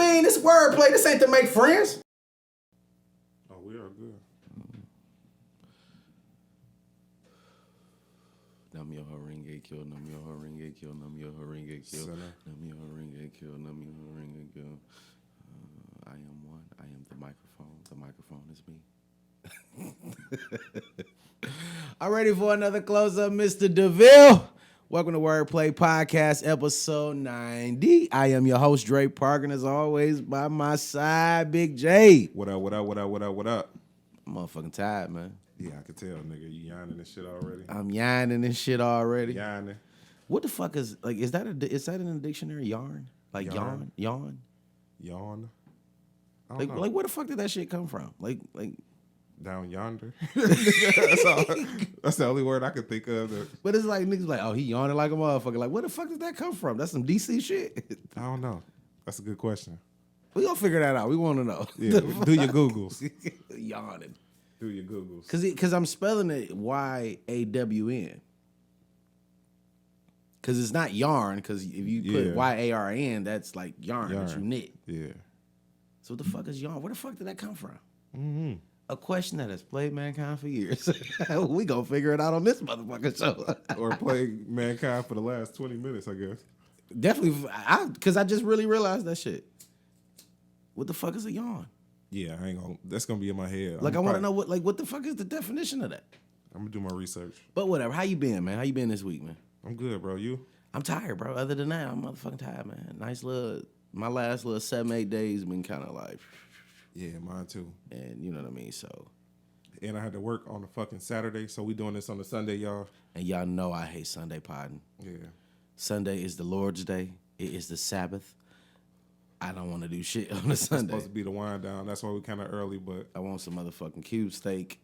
mean? This wordplay. This ain't to make friends. Oh, we are good. Nam yo haringe kill, nam yo haringe kill, nam yo haringe kill, nam yo haringe kill, nam yo haringe kill. I am one. I am the microphone. The microphone is me. I'm ready for another close up, Mr. DeVille. Welcome to Wordplay Podcast, episode 90. I am your host, Dre Parker, and as always, by my side, Big J. What up, what up, what up, what up, what up? I'm motherfucking tired, man. Yeah, I can tell, nigga. You yawning and shit already. I'm yarning and shit already. Yawning. What the fuck is, like, is that in the dictionary, yarn? Like, yawn? Yawn? I don't know. Like, where the fuck did that shit come from? Like, down yonder. That's the only word I could think of. But it's like, niggas like, oh, he yawning like a motherfucker. Like, where the fuck did that come from? That's some DC shit. I don't know. That's a good question. We gonna figure that out. We want to know. Yeah, do your Googles. Yawning. Do your Googles. Cause I'm spelling it Y-A-W-N. Cause it's not yarn. Cause if you put Y-A-R-N, that's like yarn that you knit. Yeah. So what the fuck is yarn? Where the fuck did that come from? Mm-hmm. A question that has plagued mankind for years. We gonna figure it out on this motherfucking show. Or plague mankind for the last 20 minutes, I guess. Definitely, cause I just really realized that shit. What the fuck is a yawn? Yeah, I ain't gonna. That's gonna be in my head. Like, I want to know what the fuck is the definition of that? I'm gonna do my research. But whatever. How you been, man? How you been this week, man? I'm good, bro. You? I'm tired, bro. Other than that, I'm motherfucking tired, man. My last little 7-8 days been kind of like. Yeah, mine too. And you know what I mean, so. And I had to work on a fucking Saturday, so we doing this on a Sunday, y'all. And y'all know I hate Sunday podding. Yeah. Sunday is the Lord's day. It is the Sabbath. I don't want to do shit on a Sunday. It's supposed to be the wind down. That's why we kind of early, but I want some motherfucking cube steak.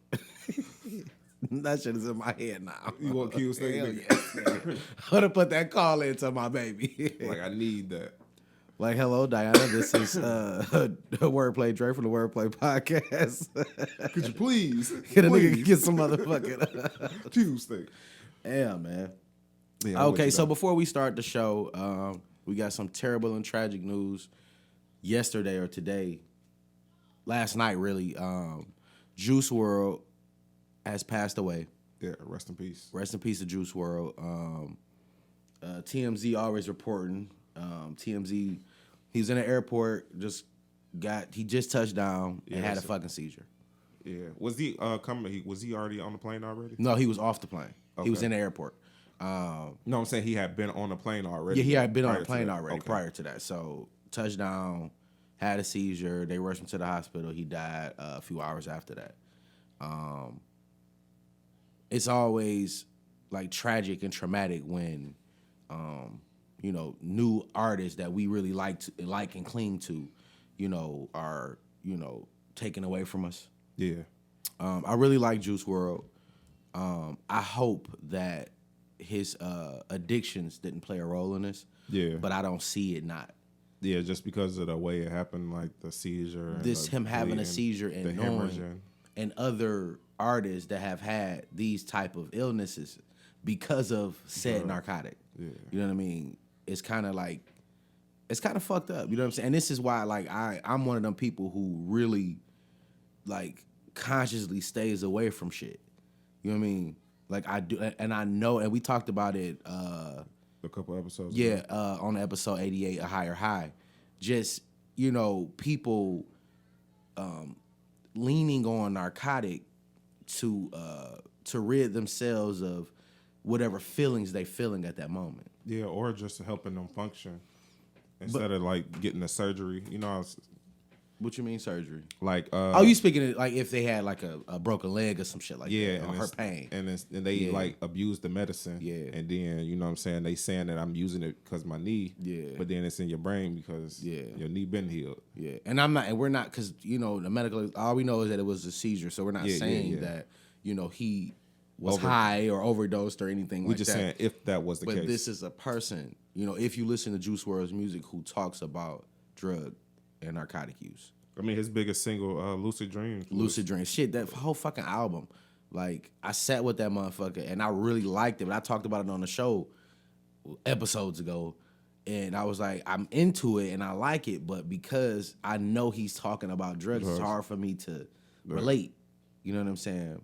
That shit is in my head now. You want cube steak? Hell yes. I want to put that call into my baby. Like, I need that. Like, hello, Diana. This is Wordplay Dre from the Wordplay Podcast. Could you please? Get a nigga get some motherfucking cube steak. Yeah, man. Yeah, okay, so before we start the show, we got some terrible and tragic news yesterday or today. Last night, really. Juice WRLD has passed away. Yeah, rest in peace. Rest in peace to Juice WRLD. TMZ always reporting. TMZ, he was in the airport, he just touched down and had a fucking seizure. Yeah. Was he coming? Was he already on the plane already? No, he was off the plane. Okay. He was in the airport. No, I'm saying he had been on the plane already. Yeah, he had been on the plane already prior to that. So touchdown, had a seizure. They rushed him to the hospital. He died a few hours after that. It's always like tragic and traumatic when new artists that we really like and cling to, are taken away from us. Yeah. I really like Juice WRLD. I hope that his addictions didn't play a role in this. Yeah. But I don't see it not. Yeah, just because of the way it happened, like the seizure. Him having a seizure and knowing, and other artists that have had these type of illnesses because of said narcotic. Yeah. You know what I mean? It's kind of fucked up. You know what I'm saying? And this is why, like, I'm one of them people who really, like, consciously stays away from shit. You know what I mean? Like, I do, and I know, and we talked about it a couple episodes ago. On episode 88, A Higher High. Just, people leaning on narcotic to rid themselves of whatever feelings they feeling at that moment. Yeah, or just helping them function instead of like getting a surgery. What you mean surgery? Like, you speaking of, like, if they had like a broken leg or some shit like that, or her pain, and they like abuse the medicine, and then you know what I'm saying, they saying that I'm using it because my knee, but then it's in your brain because your knee been healed, and we're not, because the medical, all we know is that it was a seizure, so we're not saying that he was high or overdosed or anything like that. We're just saying if that was the case. But this is a person, if you listen to Juice WRLD's music, who talks about drug and narcotic use. I mean, his biggest single, Lucid Dreams. Lucid Dreams. Shit, that whole fucking album. Like, I sat with that motherfucker, and I really liked it, but I talked about it on the show episodes ago. And I was like, I'm into it and I like it, but because I know he's talking about drugs, it's hard for me to relate. You know what I'm saying?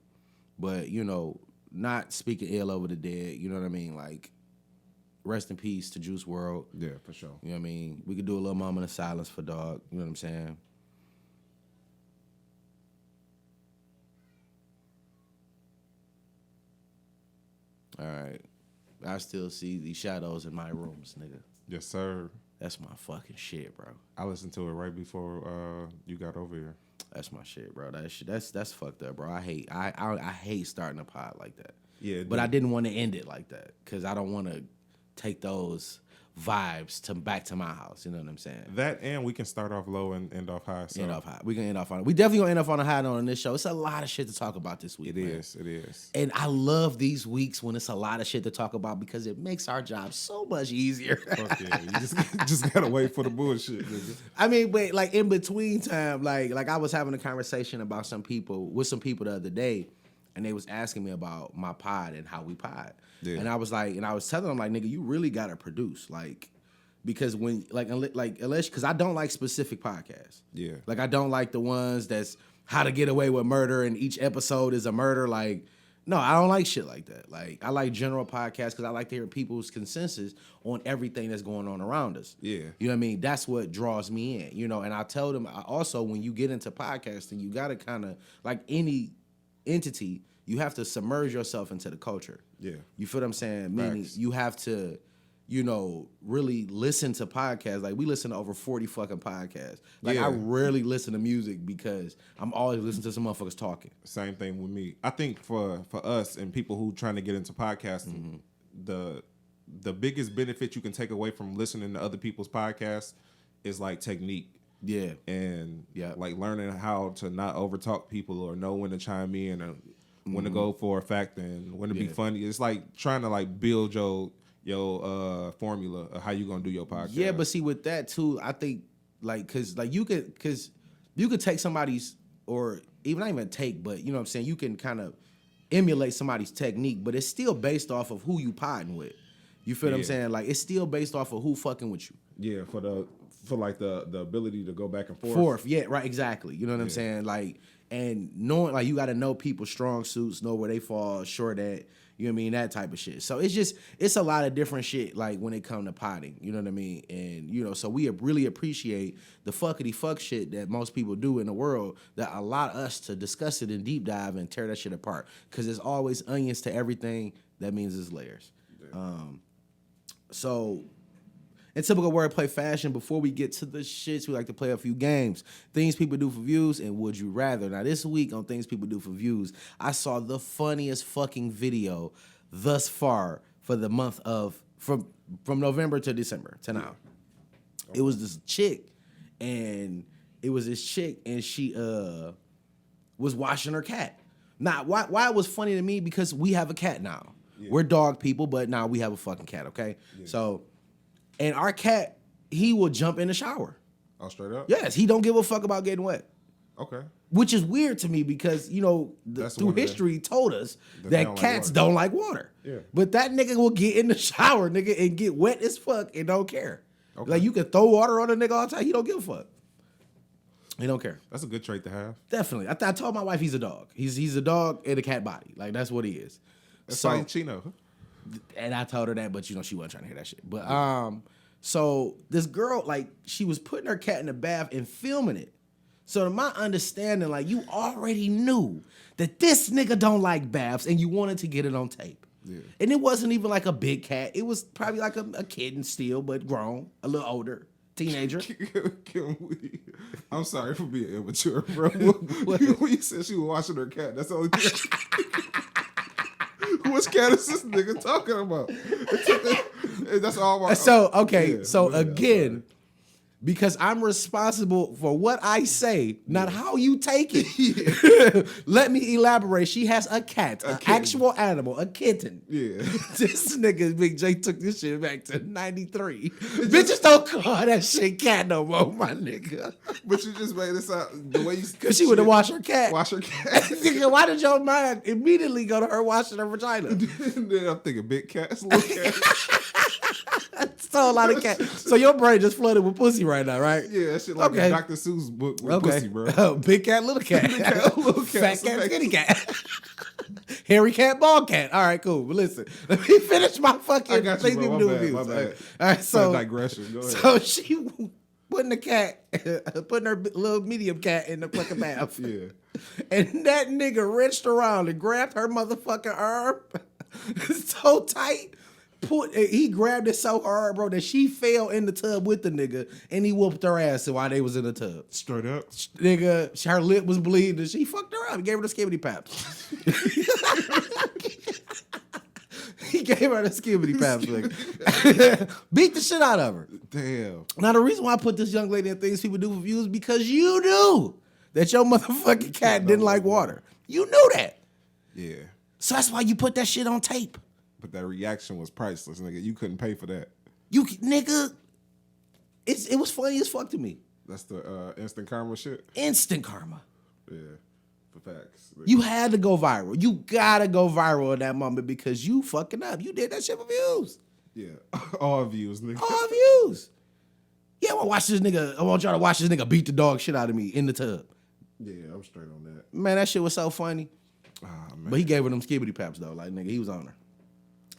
But, you know, not speaking ill over the dead, you know what I mean? Like, rest in peace to Juice WRLD. Yeah, for sure. You know what I mean? We could do a little moment of silence for dog. You know what I'm saying? All right. I still see these shadows in my rooms, nigga. Yes, sir. That's my fucking shit, bro. I listened to it right before you got over here. That's my shit, bro. That's fucked up, bro. I hate starting a pod like that. Yeah, but I didn't want to end it like that because I don't want to take those vibes back to my house. You know what I'm saying? That, and we can start off low and end off high. So. End off high. We can end off on it. We definitely gonna end up on a high note on this show. It's a lot of shit to talk about this week. It is. And I love these weeks when it's a lot of shit to talk about because it makes our job so much easier. Fuck yeah. You just gotta wait for the bullshit, nigga. I mean, but like in between time, like I was having a conversation about with some people the other day, and they was asking me about my pod and how we pod. Yeah. And I was telling them, like, nigga, you really gotta produce, like, because when unless because I don't like specific podcasts. Yeah. Like I don't like the ones that's how to get away with murder and each episode is a murder. Like, no, I don't like shit like that. Like I like general podcasts because I like to hear people's consensus on everything that's going on around us. Yeah. You know what I mean? That's what draws me in, you know, and I tell them also when you get into podcasting, you gotta kind of like any entity, you have to submerge yourself into the culture. Yeah. You feel what I'm saying? Meaning you have to, you know, really listen to podcasts. Like we listen to over 40 fucking podcasts. Like I rarely listen to music because I'm always listening to some motherfuckers talking. Same thing with me. I think for us and people who trying to get into podcasting, the biggest benefit you can take away from listening to other people's podcasts is like technique. Yeah. And like learning how to not overtalk people or know when to chime in or when to go for a fact and when to be funny. It's like trying to like build your formula of how you gonna do your podcast. Yeah, but see with that too, I think like cause you could take somebody's or even not even take, but you know what I'm saying, you can kind of emulate somebody's technique, but it's still based off of who you podding with. You feel what I'm saying? Like it's still based off of who fucking with you. Yeah, for the ability to go back and forth. Yeah, right, exactly. You know what I'm saying? Like and knowing like you gotta know people's strong suits, know where they fall short at. You know what I mean? That type of shit. So it's a lot of different shit, like, when it come to potting. You know what I mean? And, you know, so we really appreciate the fuckity fuck shit that most people do in the world that allow us to discuss it and deep dive and tear that shit apart. Because there's always onions to everything. That means there's layers. Yeah. So, in typical wordplay fashion, before we get to the shits, we like to play a few games. Things people do for views and would you rather. Now, this week on Things People Do for Views, I saw the funniest fucking video thus far for the month of, from November to December to now. It was this chick, and she was washing her cat. Now, why it was funny to me? Because we have a cat now. Yeah. We're dog people, but now we have a fucking cat, okay? Yeah. So... And our cat, he will jump in the shower. Oh, straight up? Yes, he don't give a fuck about getting wet. Okay. Which is weird to me because, you know, through history told us that cats don't like water. Yeah. But that nigga will get in the shower, nigga, and get wet as fuck and don't care. Okay. Like, you can throw water on a nigga all the time. He don't give a fuck. He don't care. That's a good trait to have. Definitely. I told my wife he's a dog. He's a dog in a cat body. Like, that's what he is. That's so Chino. And I told her that, but you know she wasn't trying to hear that shit. But so this girl, like, she was putting her cat in the bath and filming it. So to my understanding, like, you already knew that this nigga don't like baths, and you wanted to get it on tape. Yeah. And it wasn't even like a big cat. It was probably like a kitten still, but grown, a little older, teenager. I'm sorry for being immature, bro. When you said she was washing her cat, that's the only thing. Which cat is this nigga talking about? That's all. So again, because I'm responsible for what I say, not how you take it. Let me elaborate. She has a cat, an actual animal, a kitten. Yeah. This nigga, Big J, took this shit back to 93. Bitches don't call that shit cat no more, my nigga. But you just made this out the way you... Because she would have washed her cat. Wash her cat. Nigga, why did your mind immediately go to her washing her vagina? Then I'm thinking big cats, little cats. stole a lot of cat. So your brain just flooded with pussy right now, right? Yeah, that shit like a Dr. Seuss book with pussy, bro. Big cat, little cat. Big cat, little cat. Fat cat, skinny cat. Hairy cat, bald cat. All right, cool. But listen, let me finish my fucking I got you, bro. My bad. All right, so digression. Go ahead. So she putting the cat, putting her little medium cat in the fucking bath. Yeah. And that nigga reached around and grabbed her motherfucking arm so tight. He grabbed it so hard, bro, that she fell in the tub with the nigga, and he whooped her ass while they was in the tub. Straight up. Nigga, her lip was bleeding, and she fucked her up. He gave her the skibbity paps. He gave her the skibbity paps, nigga. Beat the shit out of her. Damn. Now, the reason why I put this young lady in things people do for views is because you knew that your motherfucking cat didn't like water. You knew that. Yeah. So that's why you put that shit on tape. But that reaction was priceless, nigga. You couldn't pay for that. Nigga, it was funny as fuck to me. That's the instant karma shit? Instant karma. Yeah, for facts. You had to go viral. You gotta go viral in that moment because you fucking up. You did that shit for views. Yeah, all views, nigga. All views. Yeah, I want y'all to watch this nigga beat the dog shit out of me in the tub. Yeah, I'm straight on that. Man, that shit was so funny. Oh, man. But he gave her them skibbity paps though. Like, nigga, he was on her.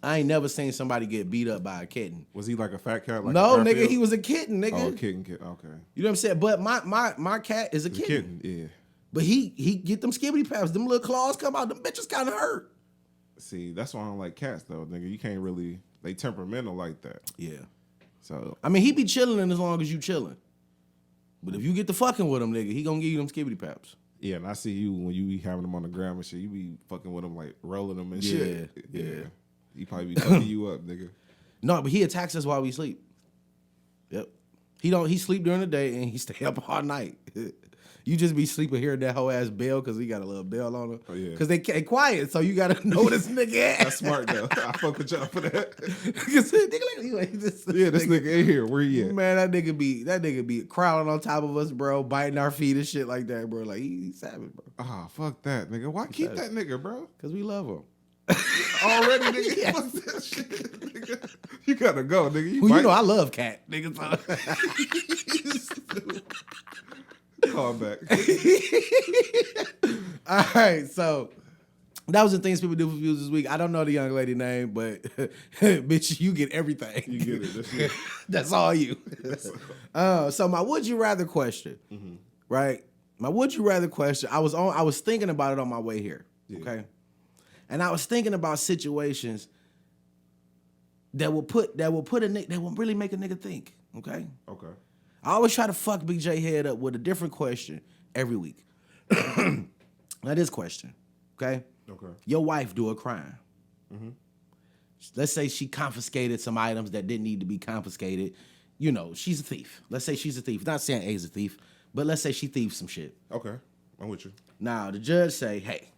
I ain't never seen somebody get beat up by a kitten. Was he like a fat cat? Like no, a nigga, he was a kitten, nigga. Oh, a kitten. Okay. You know what I'm saying? But my cat is a kitten. Yeah. But he get them skibbity paps. Them little claws come out. Them bitches kind of hurt. See, that's why I don't like cats though, nigga. You can't really. They temperamental like that. Yeah. So I mean, he be chilling as long as you chilling. But if you get to fucking with him, nigga, he gonna give you them skibbity paps. yeah, and I see you when you be having them on the ground and shit. You be fucking with them like rolling them and shit. Yeah. He probably be fucking you up, nigga. No, but he attacks us while we sleep. Yep. He sleep during the day and he stay up all night. You just be sleeping hearing that whole ass bell because he got a little bell on him. Oh, yeah. Because they quiet, so you gotta know this nigga. That's smart though. I fuck with y'all for that. Yeah, this nigga in here. Where he at? Man, that nigga be crawling on top of us, bro, biting our feet and shit like that, bro. Like he's savage, bro. Ah, fuck that, nigga. Why keep that nigga, bro? Cause we love him. Already, nigga. Yes. Fuck that shit, nigga. You gotta go, nigga. You know I love cat, nigga. Call back. All right, so that was the things people do for views this week. I don't know the young lady name, but bitch, you get everything. You get it. That's it. That's all you. So my would you rather question, right? My would you rather question. I was thinking about it on my way here. Yeah. Okay, and I was thinking about situations that will really make a nigga think. Okay. Okay. I always try to fuck Big J head up with a different question every week. Now this question, okay? Okay. Your wife do a crime. Let's say she confiscated some items that didn't need to be confiscated. You know, she's a thief. Let's say she's a thief. Not saying A's a thief, but let's say she thieves some shit. Okay. I'm with you. Now the judge say, hey,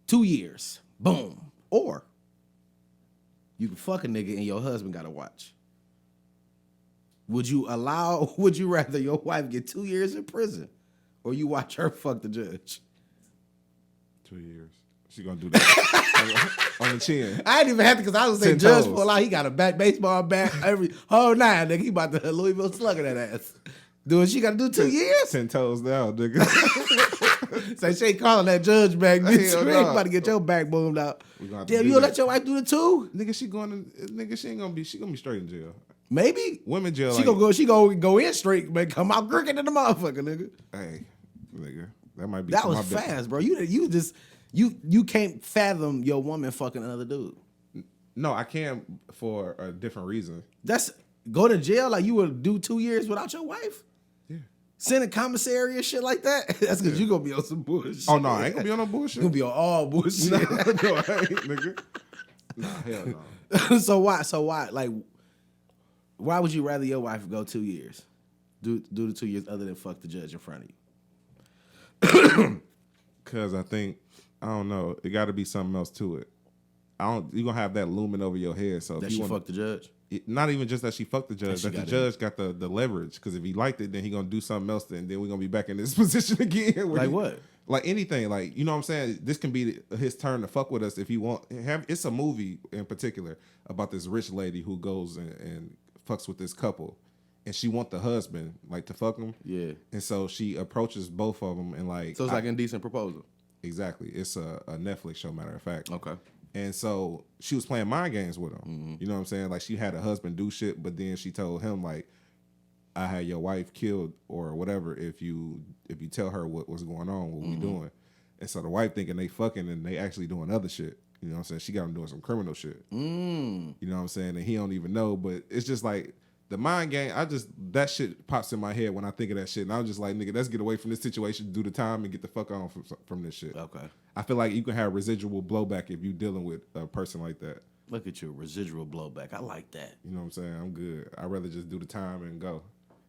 2 years, boom. Or you can fuck a nigga and your husband gotta watch. Would you rather your wife get 2 years in prison or you watch her fuck the judge? 2 years. She gonna do that on the chin. I ain't even have to because I was saying 10 judge toes. pull out. He got a baseball bat, every whole nine, nigga. He about to Louisville slugger that ass. Doing she gotta do 2 years? 10 toes down, nigga. Say she ain't calling that judge back. Bitch. Hell You no. ain't about to get your back boomed out. Damn, you gonna let your wife do the 2? Nigga, she gonna be straight in jail. Maybe. Women jail. She gonna go in straight, man. Come out crooked in the motherfucker, nigga. Hey, nigga, that might be. That was my bad. fast, bro. You can't fathom your woman fucking another dude. No, I can't for a different reason. That's go to jail like you would do 2 years without your wife. Yeah. Send a commissary and shit like that. That's because you gonna be on some bullshit. Oh no, I ain't gonna be on no bullshit. You gonna be on all bullshit. No, I ain't, nigga. Nah, hell no. So why? Like, why would you rather your wife go 2 years? Do the 2 years other than fuck the judge in front of you? Cause I think I don't know. It got to be something else to it. You gonna have that looming over your head. So That if she you fucked the judge? not even just that she fucked the judge. That That the judge got the leverage. Because if he liked it, then he gonna do something else. And then we're gonna be back in this position again. Like what? Like anything. Like, you know what I'm saying? This can be his turn to fuck with us if he want. It's a movie in particular about this rich lady who goes and fucks with this couple, and she want the husband like to fuck him. Yeah. And so she approaches both of them and like. So it's like Indecent Proposal. Exactly. It's a Netflix show, matter of fact. Okay. And so she was playing mind games with him. You know what I'm saying? Like she had her husband do shit, but then she told him like, I had your wife killed or whatever if you tell her what was going on, what we doing. And so the wife thinking they fucking and they actually doing other shit. You know what I'm saying? She got him doing some criminal shit. You know what I'm saying? And he don't even know, but it's just like the mind game, that shit pops in my head when I think of that shit. And I'm just like, nigga, let's get away from this situation, do the time, and get the fuck on from this shit. Okay. I feel like you can have residual blowback if you dealing with a person like that. Look at you, residual blowback. I like that. You know what I'm saying? I'm good. I'd rather just do the time and go.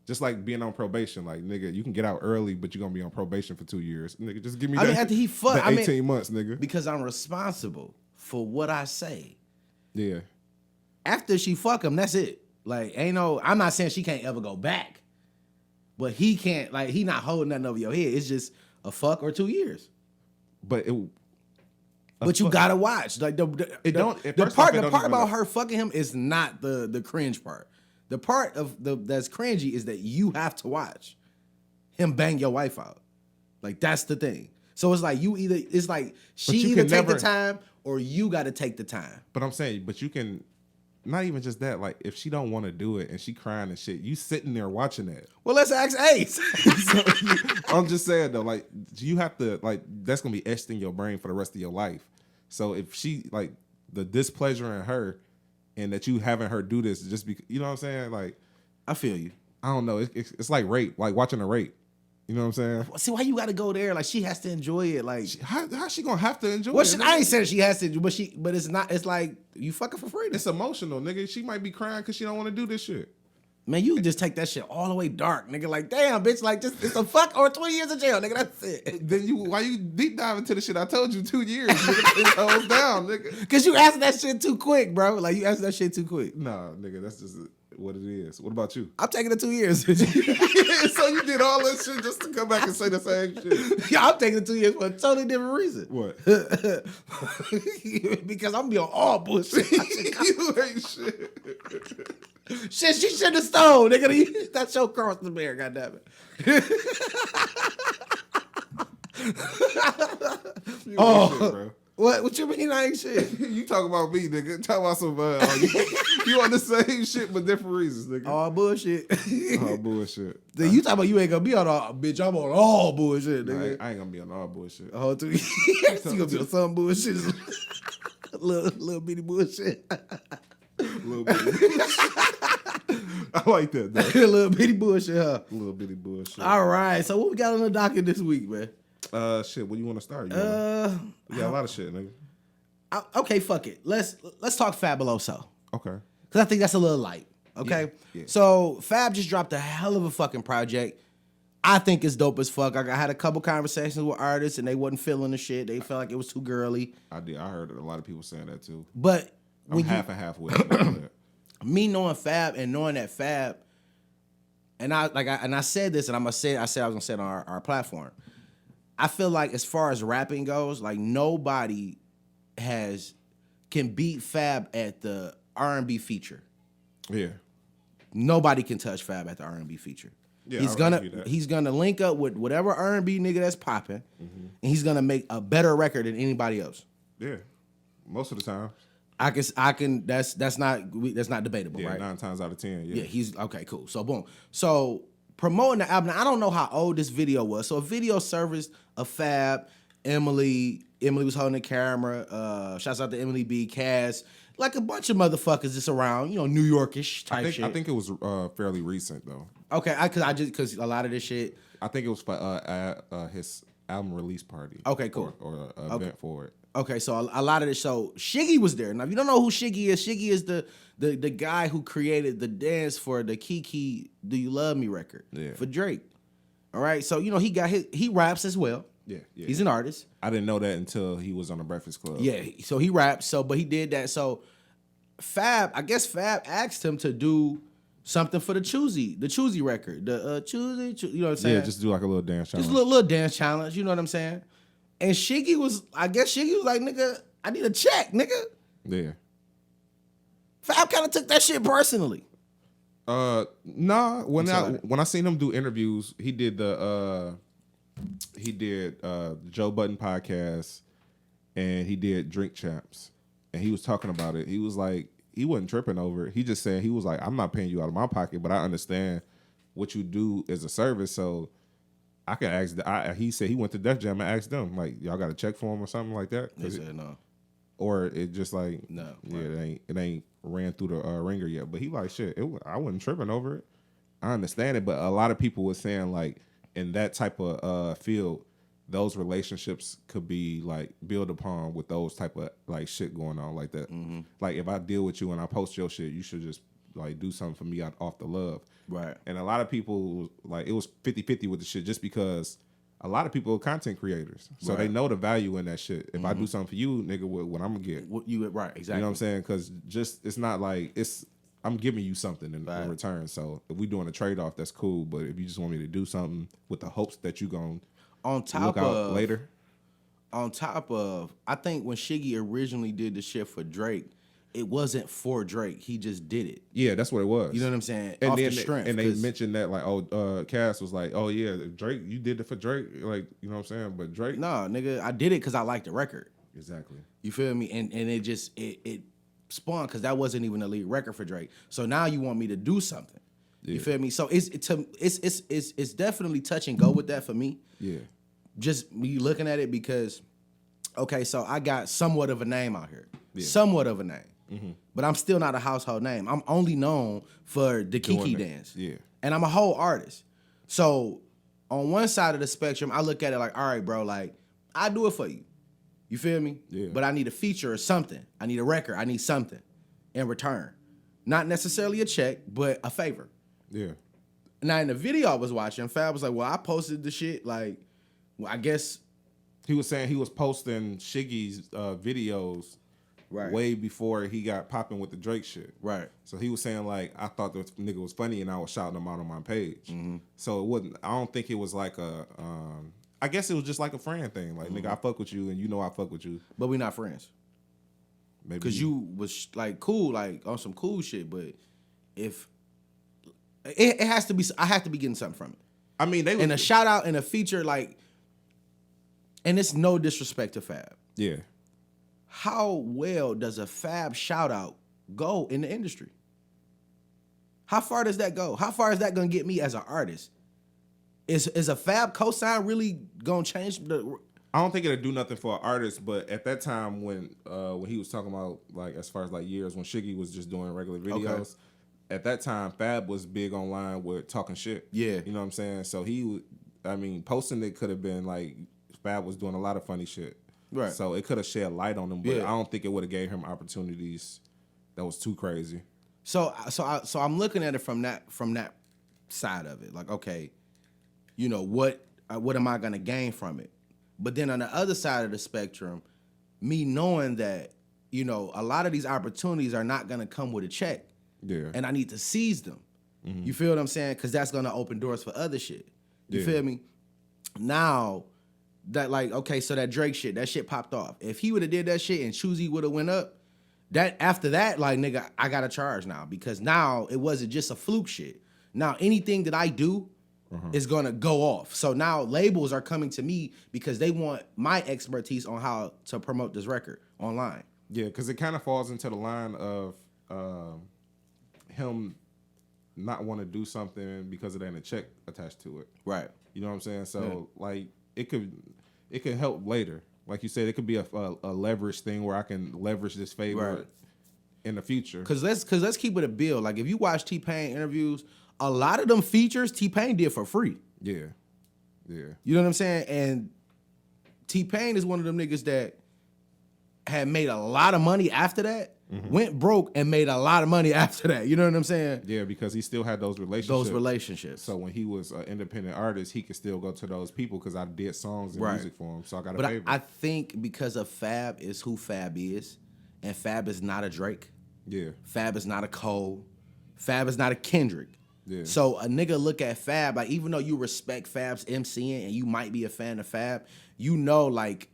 Just like being on probation. Like, nigga, you can get out early, but you're going to be on probation for 2 years. Nigga, just give me that. I mean, after he fucked, 18 months, nigga. Because I'm responsible for what I say. Yeah. After she fuck him, that's it. Like, I'm not saying she can't ever go back. But he can't, like, he not holding nothing over your head. It's just a fuck or 2 years. But you gotta watch. Like the part about her fucking him is not the cringe part. The part of that's cringy is that you have to watch him bang your wife out. Like that's the thing. So it's like she either take the time or you got to take the time. But I'm saying, but you can not even just that. Like if she don't want to do it and she crying and shit, you sitting there watching that. Well, let's ask Ace. I'm just saying though, like you have to like that's gonna be etched in your brain for the rest of your life. So if she like the displeasure in her. And that you having her do this just because, you know what I'm saying? Like, I feel you. I don't know. It's like rape, like watching a rape. You know what I'm saying? See, why you got to go there? Like, she has to enjoy it. Like, how she gonna have to enjoy it? Nigga? I ain't saying she has to, but it's not. It's like you fucking for free. It's emotional, nigga. She might be crying because she don't want to do this shit. Man, you just take that shit all the way dark, nigga. Like, damn, bitch, like, just it's a fuck or 20 years in jail, nigga. That's it. Then why you deep dive into the shit? I told you 2 years, nigga. It goes down, nigga. Cause you answered that shit too quick, bro. Like, you answered that shit too quick. Nah, nigga, that's just what it is. What about you? I'm taking the 2 years. So you did all that shit just to come back and say the same shit? Yeah, I'm taking the 2 years for a totally different reason. What? Because I'm gonna be on all bullshit. You ain't shit. Shit, she shouldn't have stole, nigga. That show crossed the bear, goddammit. Shit, bro. What you mean I ain't shit? You talk about me, nigga. Talk about some you on the same shit but different reasons, nigga. All bullshit. All bullshit. Then you talking about you ain't gonna be on all, bitch. I'm on all bullshit, nigga. I ain't gonna be on all bullshit. Oh, 2 years. You gonna be on some bullshit. little bitty bullshit. Little bitty. I like that, though. Little bitty bullshit, huh? Little bitty bullshit. All right. So what we got on the docket this week, man? Shit. Where you want to start? We got a lot of shit, nigga. Okay, fuck it. Let's talk Fabuloso. Okay. Because I think that's a little light. Okay. Yeah. So Fab just dropped a hell of a fucking project. I think it's dope as fuck. I had a couple conversations with artists and they wasn't feeling the shit. They felt like it was too girly. I did. I heard a lot of people saying that too. But I'm half and half with it. Me knowing Fab and knowing that Fab, and I said this, and I said I was gonna say it on our platform. I feel like as far as rapping goes, like nobody can beat Fab at the R&B feature. Yeah. Nobody can touch Fab at the R&B feature. Yeah, he's gonna link up with whatever R&B nigga that's popping, and he's gonna make a better record than anybody else. Yeah, most of the time. I can. That's not debatable, yeah, right? 9 times out of 10. Yeah, he's okay. Cool. So boom. So promoting the album. Now, I don't know how old this video was. So a video service of Fab, Emily was holding the camera. Shouts out to Emily B, Cass, like a bunch of motherfuckers just around, New Yorkish type shit. I think it was fairly recent though. Okay, because a lot of this shit. I think it was for his album release party. Okay, cool. Or event for it. Okay, so a lot of this. So Shiggy was there. Now, if you don't know who Shiggy is the guy who created the dance for the Kiki "Do You Love Me" record for Drake. All right, so he raps as well. Yeah. He's an artist. I didn't know that until he was on the Breakfast Club. Yeah, so he raps. But he did that. So Fab asked him to do something for the Choosy record. The Choosy, you know what I'm saying? Yeah, just do like a little dance challenge. Just a little dance challenge, you know what I'm saying? And Shiggy was like, nigga, I need a check, nigga. Yeah. Fab kind of took that shit personally. Nah. When I seen him do interviews, he did the Joe Budden podcast, and he did Drink Champs, and he was talking about it. He was like, he wasn't tripping over it. He just said, he was like, I'm not paying you out of my pocket, but I understand what you do as a service, so I can ask. He said he went to Def Jam and asked them, like, y'all got a check for him or something like that. They said no. Or it just like, no, yeah, right. it ain't ran through the ringer yet. But he like, shit, I wasn't tripping over it. I understand it, but a lot of people were saying, like, in that type of field, those relationships could be like built upon with those type of like shit going on like that. Mm-hmm. Like, if I deal with you and I post your shit, you should just like do something for me off the love. Right. And a lot of people, like, it was 50-50 with the shit just because a lot of people are content creators. So they know the value in that shit. If I do something for you, nigga, what I'm going to get. What you right, exactly. You know what I'm saying? Because just, it's not like, I'm giving you something in return. So if we doing a trade-off, that's cool. But if you just want me to do something with the hopes that you going to look out later. On top of, I think when Shiggy originally did the shit for Drake, it wasn't for Drake. He just did it. Yeah, that's what it was. You know what I'm saying? And off then the strength. And they mentioned that, like, Cass was like, oh, yeah, Drake, you did it for Drake. Like, you know what I'm saying? But Drake. Nah, nigga, I did it because I liked the record. Exactly. You feel me? And it just, it spawned because that wasn't even a lead record for Drake. So now you want me to do something. Yeah. You feel me? So it's definitely touch and go with that for me. Yeah. Just me looking at it because, okay, so I got somewhat of a name out here. Yeah. Somewhat of a name. Mm-hmm. But I'm still not a household name. I'm only known for the Kiki dance. Yeah. And I'm a whole artist. So on one side of the spectrum, I look at it like, all right, bro, like, I do it for you. You feel me? Yeah. But I need a feature or something. I need a record. I need something in return. Not necessarily a check, but a favor. Yeah. Now, in the video I was watching, Fab was like, well, I posted the shit, like, well, I guess. He was saying he was posting Shiggy's videos way before he got popping with the Drake shit. Right. So he was saying, like, I thought the nigga was funny and I was shouting him out on my page. Mm-hmm. So it wasn't, I don't think it was like a, I guess it was just like a friend thing. Like, nigga, I fuck with you and you know I fuck with you. But we not friends. Maybe. Because you was, like, cool, like, on some cool shit, but if, it has to be, I have to be getting something from it. I mean, and a shout out and a feature, like, and it's no disrespect to Fab. Yeah. How well does a Fab shout out go in the industry? How far does that go? How far is that gonna get me as an artist? Is a Fab cosign really gonna change the? I don't think it'll do nothing for an artist, but at that time when he was talking about, like, as far as like years when Shiggy was just doing regular videos, at that time Fab was big online with talking shit. Yeah, you know what I'm saying. So posting it could have been like Fab was doing a lot of funny shit. Right. So it could have shed light on him, but I don't think it would have gave him opportunities that was too crazy. So I'm looking at it from that side of it. Like, okay, you know, what am I gonna gain from it? But then on the other side of the spectrum, me knowing that, you know, a lot of these opportunities are not gonna come with a check. Yeah. And I need to seize them. Mm-hmm. You feel what I'm saying? Because that's gonna open doors for other shit. You feel me? Now, that, like, okay, so that Drake shit, that shit popped off. If he would have did that shit and Choosy would have went up, that after that, like, nigga, I got to charge now because now it wasn't just a fluke shit. Now anything that I do is gonna go off. So now labels are coming to me because they want my expertise on how to promote this record online. Yeah, because it kind of falls into the line of him not want to do something because it ain't a check attached to it. Right. You know what I'm saying? So like it could help later. Like you said, it could be a leverage thing where I can leverage this favor in the future. Cause let's keep it a bill. Like, if you watch T-Pain interviews, a lot of them features T-Pain did for free. Yeah. Yeah. You know what I'm saying? And T-Pain is one of them niggas that had made a lot of money after that, went broke and made a lot of money after that. You know what I'm saying? Yeah, because he still had those relationships. So when he was an independent artist, he could still go to those people because I did songs and music for him. So I got a favor. I think because of Fab is who Fab is, and Fab is not a Drake. Yeah. Fab is not a Cole. Fab is not a Kendrick. Yeah. So a nigga look at Fab, like, even though you respect Fab's MCing and you might be a fan of Fab, you know, like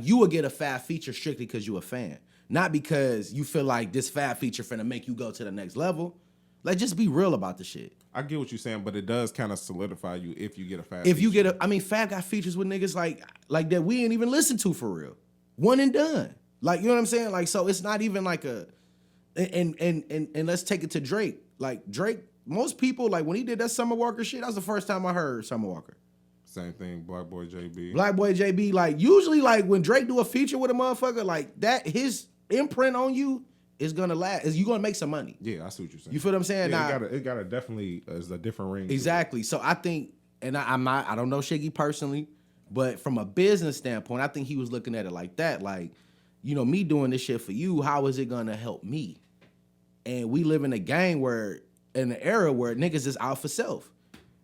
you would get a Fab feature strictly because you a fan. Not because you feel like this Fab feature finna make you go to the next level. Like, just be real about the shit. I get what you're saying, but it does kind of solidify you if you get a Fab. If you get Fab got features with niggas like that we ain't even listen to for real. One and done. Like, you know what I'm saying? Like, so it's not even like a, and let's take it to Drake. Like, Drake, most people, like, when he did that Summer Walker shit, that was the first time I heard Summer Walker. Same thing, Black Boy JB. Black Boy JB, like, usually, like, when Drake do a feature with a motherfucker, like, that, his imprint on you is gonna last. You gonna make some money. Yeah, I see what you're saying. You feel what I'm saying? Yeah, it gotta definitely is a different ring. Exactly. So I think, and I don't know Shiggy personally, but from a business standpoint, I think he was looking at it like that. Like, you know, me doing this shit for you, how is it gonna help me? And we live in a game in an era where niggas is out for self.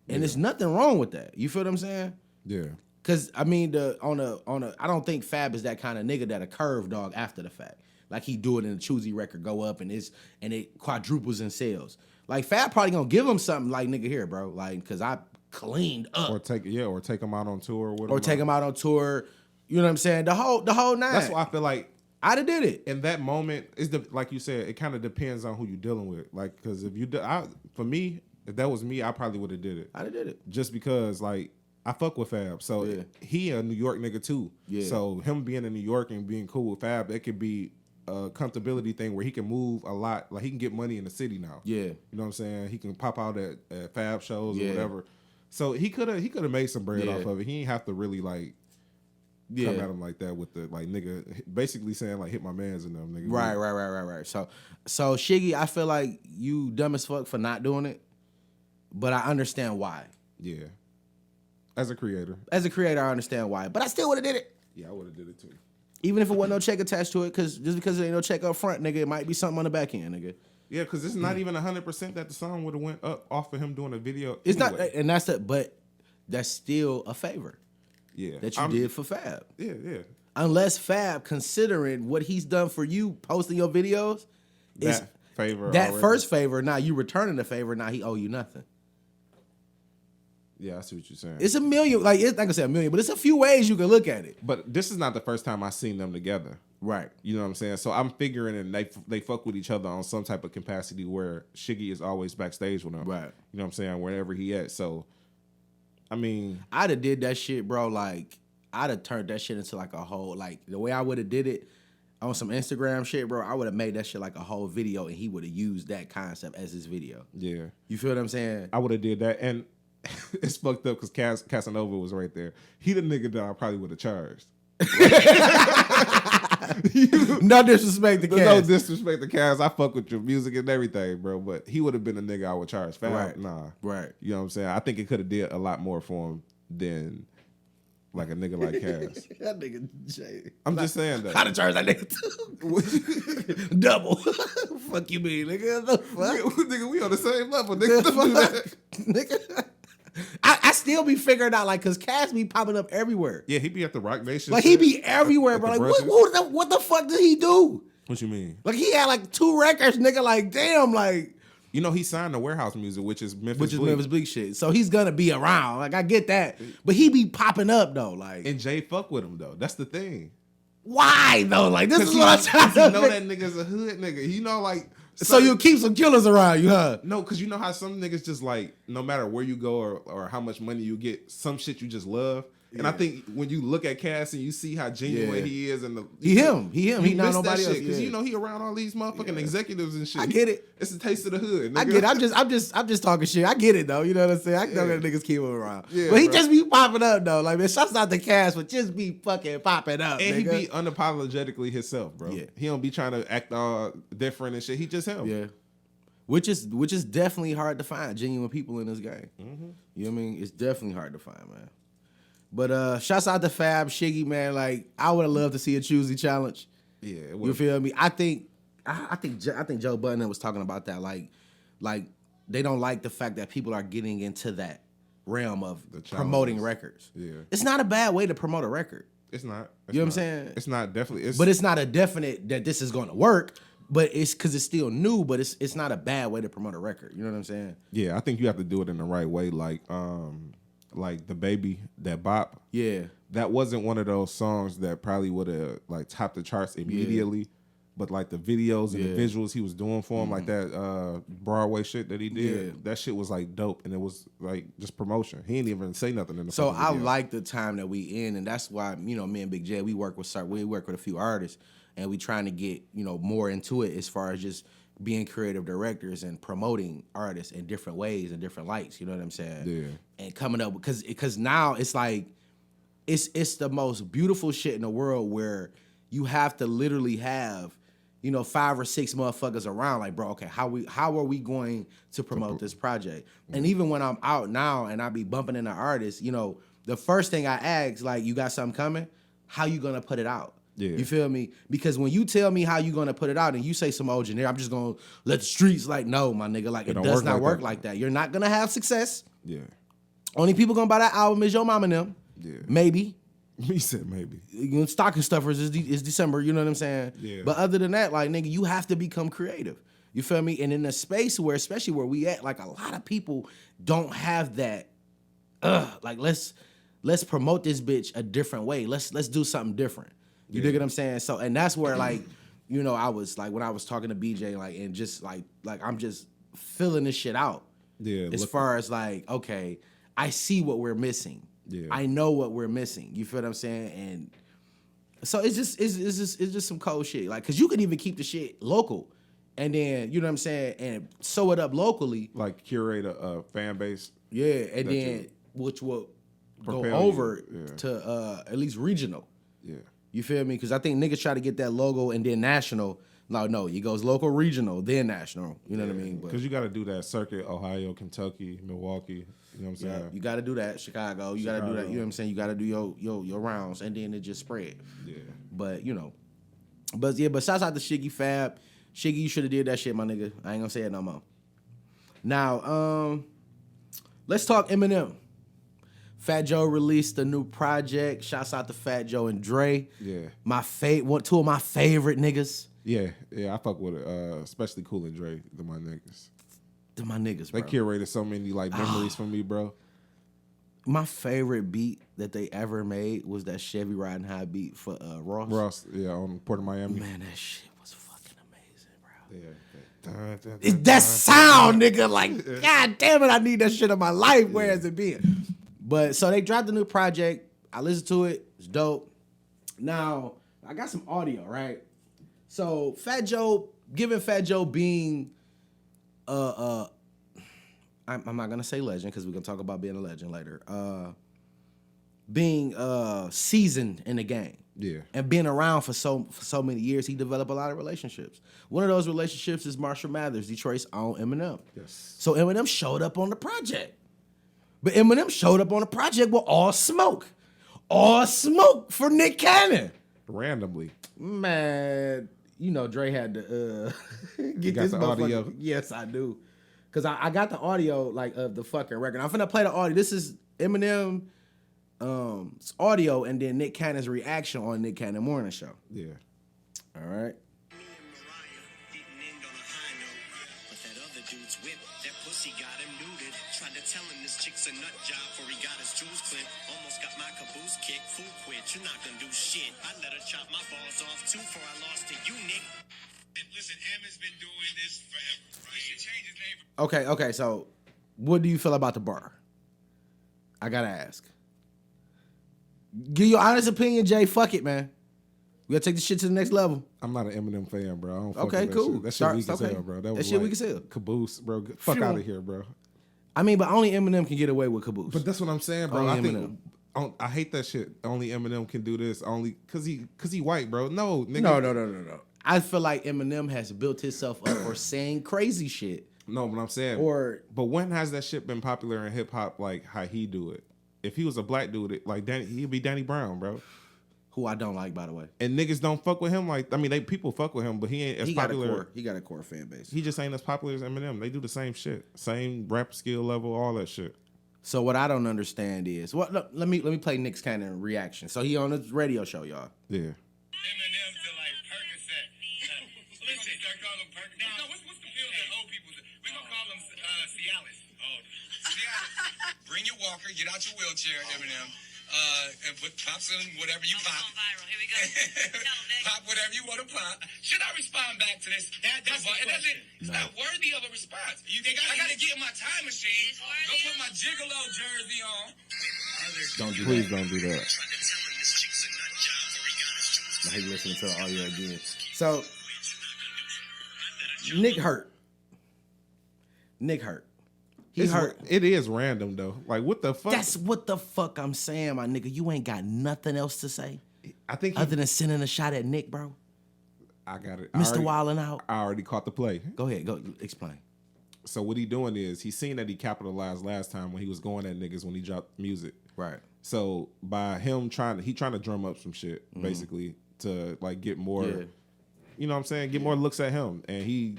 And there's nothing wrong with that. You feel what I'm saying? Yeah. Cause I mean, I don't think Fab is that kind of nigga that a curve dog after the fact. Like, he do it in a choosy record, go up, and it quadruples in sales. Like, Fab probably gonna give him something like, nigga, here, bro. Like, cause I cleaned up. Or take him out on tour with him. Or take him out on tour. You know what I'm saying? The whole nine. That's why I feel like I'd have did it. in that moment, like you said, it kind of depends on who you're dealing with. Like, because for me, if that was me, I probably would have did it. I'd have did it. Just because, like, I fuck with Fab. So he a New York nigga too. Yeah. So him being in New York and being cool with Fab, it could be a comfortability thing where he can move a lot. Like, he can get money in the city now. Yeah. You know what I'm saying? He can pop out at Fab shows or whatever. So he could have made some bread off of it. He ain't have to really like come at him like that with the like nigga basically saying like hit my mans and them nigga. Right. So Shiggy, I feel like you dumb as fuck for not doing it, but I understand why. Yeah. As a creator, I understand why, but I still would have did it. Yeah, I would have did it too. Even if it wasn't no check attached to it, because there ain't no check up front, nigga, it might be something on the back end, nigga. Yeah, because it's not even 100% that the song would have went up off of him doing a video. It's anyway. Not, and but that's still a favor. Yeah, that you did for Fab. Yeah. Unless Fab, considering what he's done for you, posting your videos, first favor. Now you returning the favor. Now he owe you nothing. Yeah, I see what you're saying. It's a million, like it's not gonna say a million, but it's a few ways you can look at it. But this is not the first time I've seen them together. Right. You know what I'm saying? So I'm figuring and they fuck with each other on some type of capacity where Shiggy is always backstage with him. Right. You know what I'm saying? Wherever he at. So, I mean, I'd have did that shit, bro. Like, I'd have turned that shit into like a whole, like the way I would have did it on some Instagram shit, bro. I would have made that shit like a whole video and he would have used that concept as his video. Yeah. You feel what I'm saying? I would have did that. And it's fucked up because Casanova was right there. He the nigga that I probably would have charged. No disrespect to Cass. No disrespect to Cass. I fuck with your music and everything, bro. But he would have been a nigga I would charge. Fab, right. Nah. Right. You know what I'm saying? I think it could have did a lot more for him than like a nigga like Cass. That nigga Jay. I'm just saying that. I'd have charged that nigga too. Double. Fuck you mean, nigga. The fuck? Nigga, we on the same level, nigga. Don't do that. Nigga. I still be figuring out, like, because Cass be popping up everywhere. Yeah, he be at the Rock Nation. Like, he be everywhere, bro. Like, what the fuck did he do? What you mean? Like, he had, like, 2 records, nigga. Like, damn, like. You know, he signed to Warehouse Music, which is Memphis Bleak shit. So he's gonna be around. Like, I get that. But he be popping up, though. Like. And Jay fuck with him, though. That's the thing. Why, though? Like, this is what I'm trying to you know that nigga's a hood nigga. You know, like. So you keep some killers around you, huh? No, because you know how some niggas just like, no matter where you go or how much money you get, some shit you just love. Yeah. And I think when you look at Cass and you see how genuine he is, and he not nobody else. Because you know he around all these motherfucking executives and shit. I get it. It's the taste of the hood. Nigga. I get it. I'm just talking shit. I get it though. You know what I'm saying? I know that niggas keep him around. Yeah, but he just be popping up though. Like, man, shouts out to Cass, but just be fucking popping up. And nigga. he be unapologetically himself, bro. Yeah. He don't be trying to act all different and shit. He just him. Yeah. Which is definitely hard to find, genuine people in this game. Mm-hmm. You know what I mean? It's definitely hard to find, man. But shouts out to Fab, Shiggy, man. Like, I would have loved to see a choosy challenge. Yeah, you feel me? I think Joe Budden was talking about that. Like they don't like the fact that people are getting into that realm of promoting records. Yeah, it's not a bad way to promote a record. It's not. You know what I'm saying? It's not definitely. But it's not a definite that this is going to work. But it's because it's still new, but it's not a bad way to promote a record. You know what I'm saying? Yeah, I think you have to do it in the right way. Like The Baby, that bop. Yeah. That wasn't one of those songs that probably would have like topped the charts immediately. Yeah. But like the videos and the visuals he was doing for him, like that Broadway shit that he did, that shit was like dope, and it was like just promotion. He didn't even say nothing in the. So I video. like the time that we in, and that's why me and Big J we work with a few artists, and we trying to get more into it as far as just being creative directors and promoting artists in different ways and different lights. You know what I'm saying? Yeah. And coming up because now it's like it's the most beautiful shit in the world where you have to literally have 5 or 6 motherfuckers around. Like, bro, okay, how are we going to promote this project? And even when I'm out now and I be bumping into artists, the first thing I ask, like, you got something coming? How you gonna put it out? Yeah. You feel me? Because when you tell me how you gonna put it out and you say some old generic, I'm just gonna let the streets, like, no, my nigga, like, it does not work like that. You're not gonna have success. Yeah. Only people gonna buy that album is your mom and them. Yeah. Maybe. He said maybe. Stocking stuffers is December, you know what I'm saying? Yeah. But other than that, like, nigga, you have to become creative. You feel me? And in a space where, especially where we at, like, a lot of people don't have that, like, let's promote this bitch a different way. Let's do something different. You dig what I'm saying? So, and that's where, like, I was, like, when I was talking to BJ, like, and just, like I'm just filling this shit out. Yeah. As far as, like, okay, I see what we're missing. Yeah. I know what we're missing. You feel what I'm saying? And so it's just some cold shit. Like, cause you could even keep the shit local, and then you know what I'm saying, and sew it up locally. Like curate a fan base. Yeah, and then which will go propel over you. Yeah. to at least regional. Yeah. You feel me? Because I think niggas try to get that logo and then national. No, it goes local, regional, then national. You know what I mean? Because you got to do that circuit: Ohio, Kentucky, Milwaukee. You know what I'm saying? Yeah, you got to do that. Chicago. You got to do that. You know what I'm saying? You got to do your rounds, and then it just spread. Yeah. But but shouts out to Shiggy Fab. Shiggy, you should have did that shit, my nigga. I ain't gonna say it no more. Now, let's talk Eminem. Fat Joe released a new project. Shouts out to Fat Joe and Dre. Yeah. Two of my favorite niggas. Yeah, I fuck with it. Especially Cool and Dre, they're my niggas. They're my niggas, bro. They curated so many like memories for me, bro. My favorite beat that they ever made was that Chevy Riding High beat for Ross. Ross, yeah, on Port of Miami. Man, that shit was fucking amazing, bro. Yeah. That sound, nigga, like, god damn it, I need that shit in my life. Where has it been? But so they dropped a new project. I listened to it. It's dope. Now, I got some audio, right? So Fat Joe, given Fat Joe being I'm not gonna say legend because we're gonna talk about being a legend later. Being seasoned in the game. Yeah. And being around for so many years, he developed a lot of relationships. One of those relationships is Marshall Mathers, Detroit's own Eminem. Yes. So Eminem showed up on the project. But Eminem showed up on the project with all smoke. All smoke for Nick Cannon. Randomly. Man, Dre had to get got this the audio? Yes, I do. Because I got the audio, like, of the fucking record. I'm finna play the audio. This is Eminem audio and then Nick Cannon's reaction on Nick Cannon Morning Show. Yeah. All right. Tell him this chick's a nut job before he got his jewels clipped. Almost got my caboose kicked. Fool quit, you're not gonna do shit. I let her chop my balls off too before I lost to you, Nick. Listen, Emmett's been doing this forever, right? He should change his name. Okay, so what do you feel about the bar? I gotta ask. Give your honest opinion, Jay. Fuck it, man. We gotta take this shit to the next level. I'm not an Eminem fan, bro. I don't fuck Okay, with that cool. shit. That shit weak as hell, bro. That shit weak as hell. Caboose, bro. Fuck out of here, bro. I mean, but only Eminem can get away with Caboose. But that's what I'm saying, bro. Only I Eminem. think I hate that shit. Only Eminem can do this. Only cause he white, bro. No, nigga. No. I feel like Eminem has built himself up for saying crazy shit. No, but I'm saying, but when has that shit been popular in hip hop like how he do it? If he was a black dude, like he'd be Danny Brown, bro. Who I don't like, by the way. And niggas don't fuck with him. Like, I mean, people fuck with him, but he ain't as popular. He got a core fan base. He just ain't as popular as Eminem. They do the same shit, same rap skill level, all that shit. So what I don't understand is, let me play Nick Cannon reaction. So he on his radio show, y'all. Yeah. Eminem feel like Percocet. Listen, they're calling him Percocet. No, what's the pill that old people do? We're gonna call him Cialis. Oh, Cialis. Bring your walker, get out your wheelchair, Eminem. and pop some whatever you pop. Going viral. Here we go. Tell 'em, Nick. Pop whatever you want to pop. Should I respond back to this? It's not worthy of a response. I gotta get in my time machine. Go put my gigolo jersey on. Please don't do that. I hate listening to the audio again. So, Nick hurt. He hurt. It is random though. Like what the fuck? That's what the fuck I'm saying, my nigga. You ain't got nothing else to say I think other than sending a shot at Nick, bro. I got it. Mr. Wildin' Out. I already caught the play. Go ahead. Go explain. So what he doing is he's seen that he capitalized last time when he was going at niggas when he dropped music. Right. So by him trying to drum up some shit basically to like get more. Yeah. You know what I'm saying? Get more looks at him. And he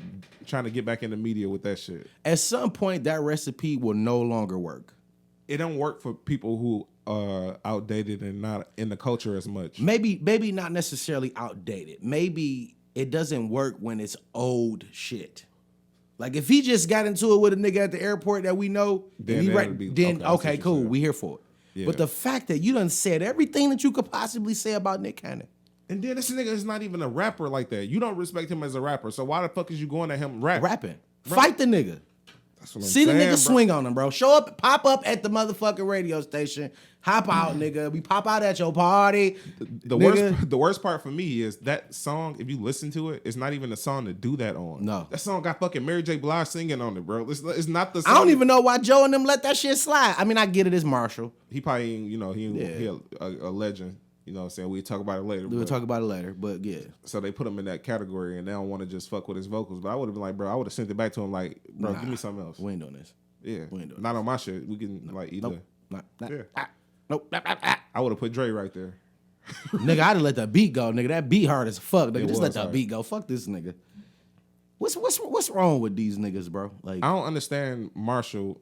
trying to get back in the media with that shit. At some point, that recipe will no longer work. It don't work for people who are outdated and not in the culture as much. Maybe not necessarily outdated. Maybe it doesn't work when it's old shit. Like if he just got into it with a nigga at the airport that we know, Then okay, cool, we here for it. Yeah. But the fact that you done said everything that you could possibly say about Nick Cannon. And then this nigga is not even a rapper like that. You don't respect him as a rapper. So why the fuck is you going at him rapping? Fight the nigga. That's what I'm See the saying, nigga bro. swing on him, bro. Show up, pop up at the motherfucking radio station. Hop out, nigga. We pop out at your party. The worst part for me is that song, if you listen to it, it's not even a song to do that on. No. That song got fucking Mary J. Blige singing on it, bro. It's not the song. I don't even know why Joe and them let that shit slide. I mean, I get it, it's Marshall. He probably, he a legend. You know what I'm saying? We'll talk about it later. We'll talk about it later, but yeah. So they put him in that category and they don't want to just fuck with his vocals. But I would have been like, bro, I would have sent it back to him like, bro, give me something else. We ain't doing this. Yeah. We ain't doing not on my shit. We can either. Nope. Yeah. Nope. I would have put Dre right there. Nigga, I'd have let that beat go, nigga. That beat hard as fuck, nigga. It Just was let that hard. beat go. Fuck this nigga. What's wrong with these niggas, bro? Like I don't understand Marshall.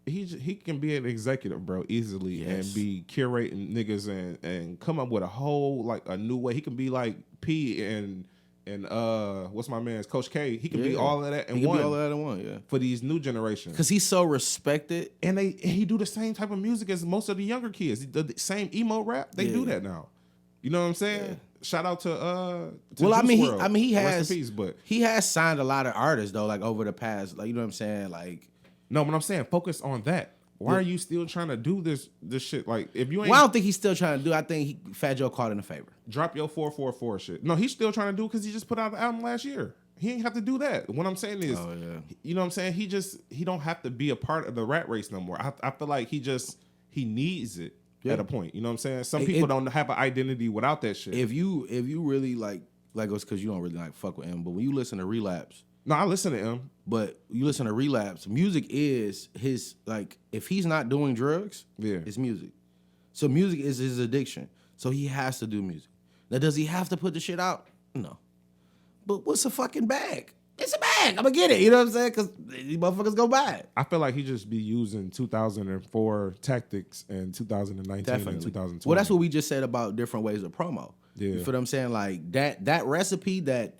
He can be an executive, bro, easily and be curating niggas and come up with a whole like a new way. He can be like P and what's my man's Coach K. He can be all of that in one. Be all of that in one, yeah. For these new generations, because he's so respected, and he do the same type of music as most of the younger kids. The same emo rap. They do that now. You know what I'm saying? Yeah. Shout out to well, Juice I mean, WRLD. he has Rest in peace, but he has signed a lot of artists though, like over the past, like you know what I'm saying, like. No, but I'm saying focus on that. Why are you still trying to do this shit? Like, if you ain't... Well, I don't think he's still trying to do. I think Fat Joe caught in a favor. Drop your 444 shit. No, he's still trying to do because he just put out an album last year. He ain't have to do that. What I'm saying is, you know what I'm saying? He don't have to be a part of the rat race no more. I feel like he needs it at a point. You know what I'm saying? Some people don't have an identity without that shit. If you really like it's because you don't really like fuck with him, but when you listen to Relapse. No, I listen to him. But you listen to Relapse, music is his, like, if he's not doing drugs, it's music. So music is his addiction. So he has to do music. Now, does he have to put the shit out? No. But what's a fucking bag? It's a bag. I'm going to get it. You know what I'm saying? Because these motherfuckers go buy it. I feel like he just be using 2004 tactics in 2019 Definitely. and 2020. Well, that's what we just said about different ways of promo. Yeah. You feel what I'm saying? Like, that recipe that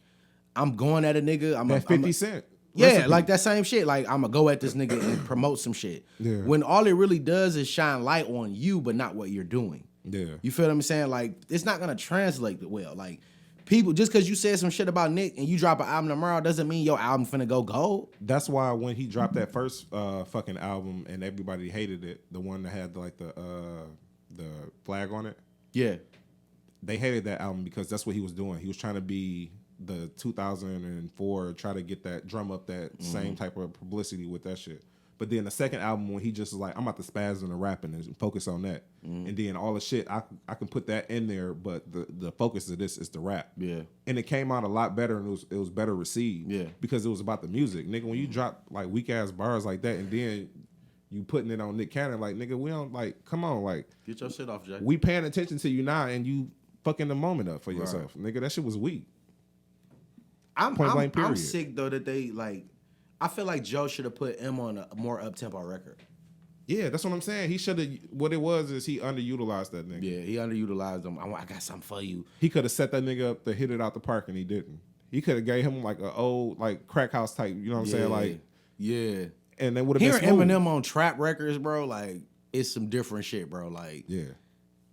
I'm going at a nigga. I'm that 50 Cent. Yeah, recipe. like that same shit. Like, I'm going to go at this nigga and promote some shit. Yeah. When all it really does is shine light on you, but not what you're doing. Yeah. You feel what I'm saying? Like, it's not going to translate well. Like, people, just because you said some shit about Nick and you drop an album tomorrow doesn't mean your album finna go gold. That's why when he dropped that first fucking album and everybody hated it, the one that had like the flag on it. Yeah. They hated that album because that's what he was doing. He was trying to be the 2004, try to get that drum up that same type of publicity with that shit. But then the second album when he just was like, I'm about to spaz on the rapping and focus on that. And then all the shit, I can put that in there, but the focus of this is the rap. Yeah. And it came out a lot better and it was better received. Yeah. Because it was about the music. Nigga, when you drop like weak ass bars like that and then you putting it on Nick Cannon, like, nigga, we don't like, come on, like. Get your shit off, Jay. We paying attention to you now and you fucking the moment up for yourself. Nigga, that shit was weak. I'm sick though that they like. I feel like Joe should have put M on a more up tempo record. Yeah, that's what I'm saying. He should have. What it was is he underutilized that nigga. Yeah, he underutilized him. I got something for you. He could have set that nigga up to hit it out the park and he didn't. He could have gave him like an old like crack house type. You know what I'm saying? Like and they would have been hearing smooth. Eminem on trap records, bro. Like it's some different shit, bro. Like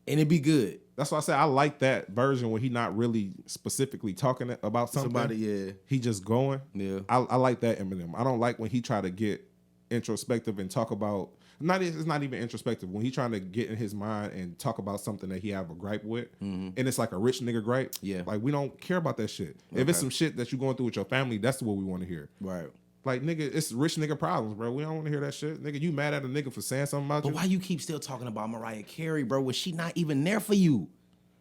and it'd be good. That's why I say I like that version when he not really specifically talking about something. Somebody, yeah. He just going. Yeah. I like that Eminem. I don't like when he try to get introspective and talk about it's not even introspective when he trying to get in his mind and talk about something that he have a gripe with, and it's like a rich nigga gripe. Yeah. Like we don't care about that shit. If it's some shit that you going through with your family, that's what we want to hear. Right. Like nigga, it's rich nigga problems, bro. We don't want to hear that shit. Nigga, you mad at a nigga for saying something about But you? why you keep still talking about Mariah Carey, bro? Was she not even there for you?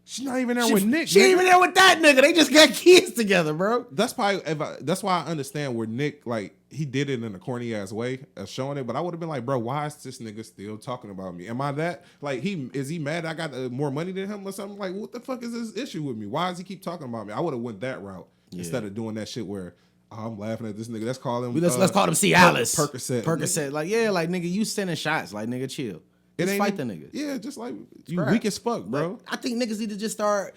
She's not even there with Nick. She ain't even there with that nigga. They just got kids together, bro. That's probably that's why I understand where Nick, like, he did it in a corny ass way of showing it, but I would have been like, bro, why is this nigga still talking about me? Am I that like is he mad I got more money than him or something? Like, what the fuck is his issue with me? Why does he keep talking about me? I would have went that route instead of doing that shit where I'm laughing at this nigga. Let's call him. Let's call him Cialis. Percocet. Like, yeah, like nigga, you sending shots. Like, nigga, chill. Just fight the nigga. Yeah, just like you weak as fuck, bro. Like, I think niggas need to just start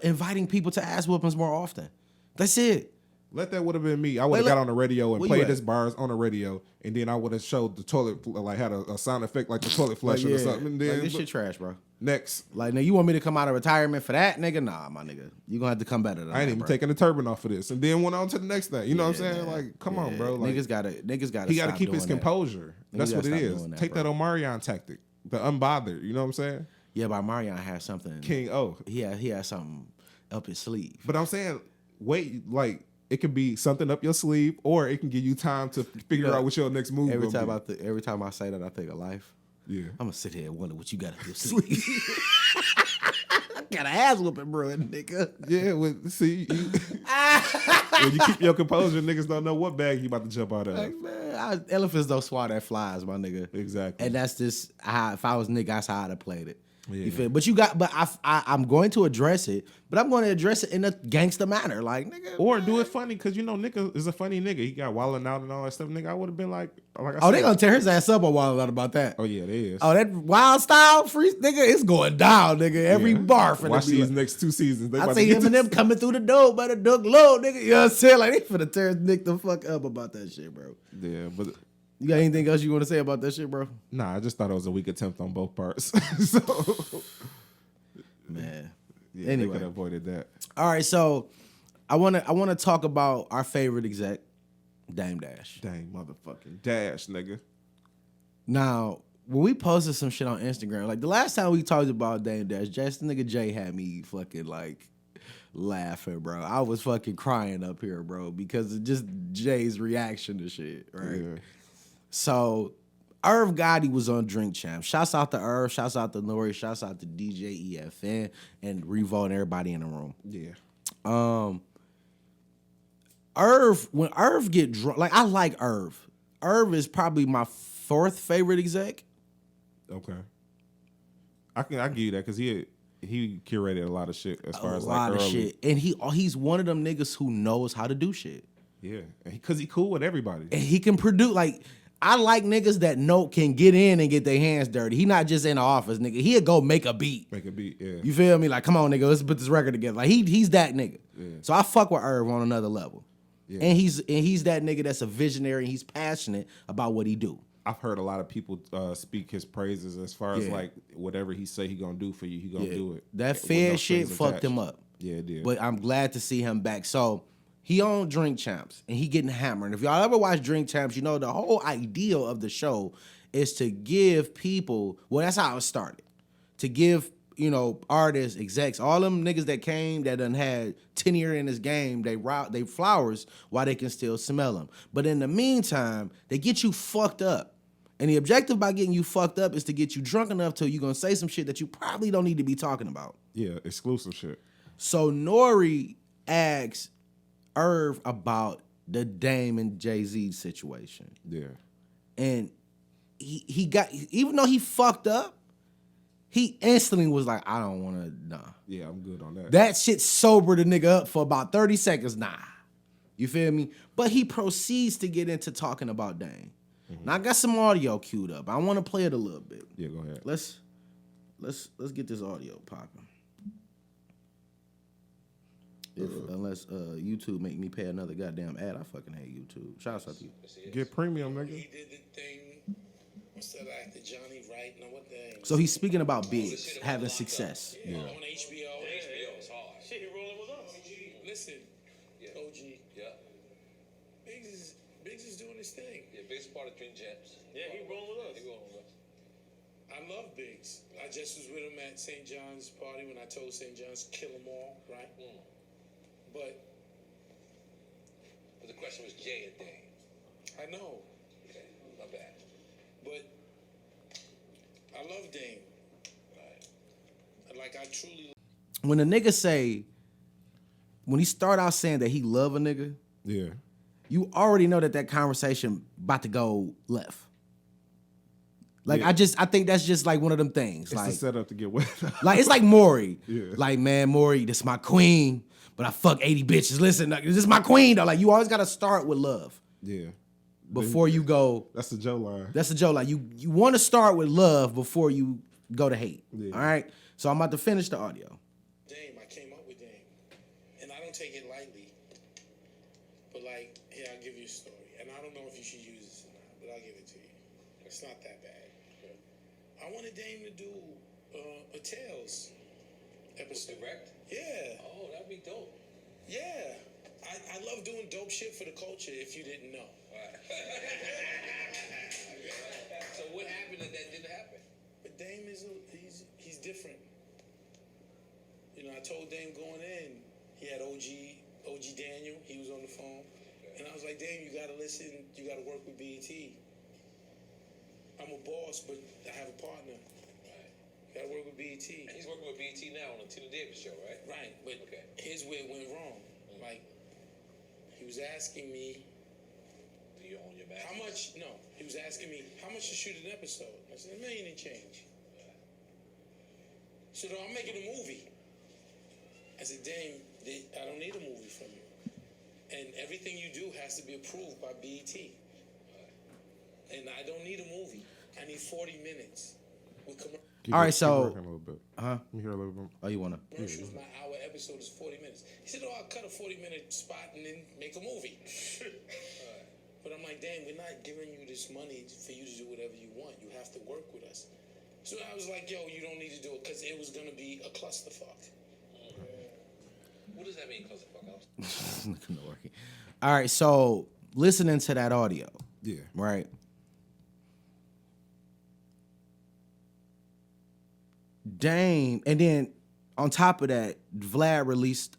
inviting people to ass whoopings more often. That's it. Let that would have been me. I would have got on the radio and played his bars on the radio, and then I would have showed the toilet, like had a sound effect like the toilet flushing or something. And then, like, this shit trash, bro. Next. Like, now you want me to come out of retirement for that, nigga? Nah, my nigga. You gonna have to come better than that, I ain't even taking the turban off for this. And then went on to the next thing. You know what I'm saying? Like, come on, bro. Like, niggas gotta he gotta keep his composure. That's what it is. That, Take that Omarion tactic. The unbothered. You know what I'm saying? Yeah, but Marion has something. King O. He has something up his sleeve. But I'm saying, wait, like, it could be something up your sleeve, or it can give you time to figure out what your next move. Every time I say that, I think of life. Yeah, I'm gonna sit here and wonder what you got up your sleeve. I got an ass whooping, bro, nigga. Yeah, when you keep your composure, niggas don't know what bag you about to jump out of. Like, man, elephants don't swat at flies, my nigga. Exactly. And that's just how, if I was Nick, that's how I'd have played it. Yeah. You feel? But I'm going to address it, but I'm going to address it in a gangster manner, like, nigga. Or do it funny, because you know Nigga is a funny nigga. He got wilding out and all that stuff. Nigga, I would have been like I said. They gonna tear his ass up on Wild Out about that. Oh yeah, they is. Oh, that wild style free nigga, it's going down, nigga. Every bar for watch these next 2 seasons. I see him and them coming through the door, better duck low, nigga. You know what I'm saying? Like, they finna tear Nick the fuck up about that shit, bro. Yeah, but you got anything else you want to say about that shit, bro? Nah, I just thought it was a weak attempt on both parts. So man, yeah, anyway, they could have avoided that. All right, so I wanna talk about our favorite exec, Dame Dash. Dang motherfucking Dash, nigga. Now, when we posted some shit on Instagram, like the last time we talked about Dame Dash, just nigga Jay had me fucking like laughing, bro. I was fucking crying up here, bro, because of just Jay's reaction to shit, right? Yeah. So Irv Gotti was on Drink Champs. Shouts out to Irv, shouts out to Nori, shouts out to DJ EFN and Revo and everybody in the room. Yeah. When Irv get drunk, like, I like Irv. Irv is probably my 4th favorite exec. Okay. I give you that, because he curated a lot of shit as far as like a lot of early. shit, and he's one of them niggas who knows how to do shit. Yeah, because he cool with everybody, and he can produce. Like, I like niggas that can get in and get their hands dirty. He not just in the office, nigga. He'll go make a beat. Yeah. You feel me? Like, come on, nigga, let's put this record together. Like, he's that nigga. Yeah. So I fuck with Irv on another level. Yeah. And he's that nigga that's a visionary. He's passionate about what he do. I've heard a lot of people speak his praises as far as like whatever he say he gonna do for you, he gonna do it. That Fed shit fucked him up. Yeah, it did. But I'm glad to see him back. So he on Drink Champs and he getting hammered. If y'all ever watch Drink Champs, you know the whole idea of the show is to give people, well, that's how it started. To give, you know, artists, execs, all them niggas that came that done had tenure in this game, they flowers while they can still smell them. But in the meantime, they get you fucked up. And the objective by getting you fucked up is to get you drunk enough till you're gonna say some shit that you probably don't need to be talking about. Yeah, exclusive shit. So Nori asks Irv about the Dame and Jay-Z situation. Yeah. And he got, even though he fucked up, he instantly was like, I don't wanna, nah. Yeah, I'm good on that. That shit sobered the nigga up for about 30 seconds, nah. You feel me? But he proceeds to get into talking about Dame. Mm-hmm. Now I got some audio queued up. I want to play it a little bit. Yeah, go ahead. Let's get this audio popping. Unless YouTube make me pay another goddamn ad, I fucking hate YouTube. Shout out to you. Get premium, nigga. He did the thing What's that actor, Johnny Wright? No, what the name? So he's speaking about Biggs having success. Yeah. On HBO. HBO's hard. Shit, he rolling with us. Listen, Yeah. OG. Yeah. Biggs is doing his thing. Yeah, biggest part of Dream Jets. Yeah, he rolling with us. He rolling with us. I love Biggs. I just was with him at St. John's party when I told St. John's kill them all, right? But the question was Jay and Dane. I know. Okay, my bad. But I love Dame. Like I truly. When a nigga say, when he start out saying that he love a nigga, Yeah. you already know that conversation about to go left. Like Yeah. I think that's just like one of them things. It's like a setup to get wet. Like it's like Maury. Yeah. Like, man, Maury, this my queen, but I fuck 80 bitches. Listen, this is my queen though. Like you always gotta start with love Yeah. before you go. That's the Joe line. That's the joke. Like you want to start with love before you go to hate. Yeah. All right. So I'm about to finish the audio. Dame, I came up with Dame, and I don't take it lightly. But like, here I'll give you a story, and I don't know if you should use this or not, but I'll give it to you. It's not that bad. I wanted Dame to do a Tales episode. Direct? Yeah. Oh, that'd be dope. Yeah. I love doing dope shit for the culture, if you didn't know. So what happened that didn't happen? But Dame he's different. You know, I told Dame going in, he had OG Daniel, he was on the phone. And I was like, Dame, you gotta listen, you gotta work with BET. I'm a boss, but I have a partner. You gotta work with BET. And he's working with BET now on the Tina Davis show, right? Right, but Okay. here's where it went wrong. Like, he was asking me, Do you own your back? how much, no, he was asking me, how much to shoot an episode? I said, $1 million and change. So I'm making a movie. I said, Dame, I don't need a movie from you. And everything you do has to be approved by BET. And I don't need a movie. I need 40 minutes. With All right, so- working a little bit. Huh? Let me hear a little bit. Oh, you wanna? commercials, my hour episode is 40 minutes. He said, I'll cut a 40-minute spot and then make a movie. But I'm like, damn, we're not giving you this money for you to do whatever you want. You have to work with us. So I was like, yo, you don't need to do it because it was going to be a clusterfuck. What does that mean, clusterfuck? Not working. All right, so listening to that audio, Yeah. right? Dame, and then on top of that, Vlad released.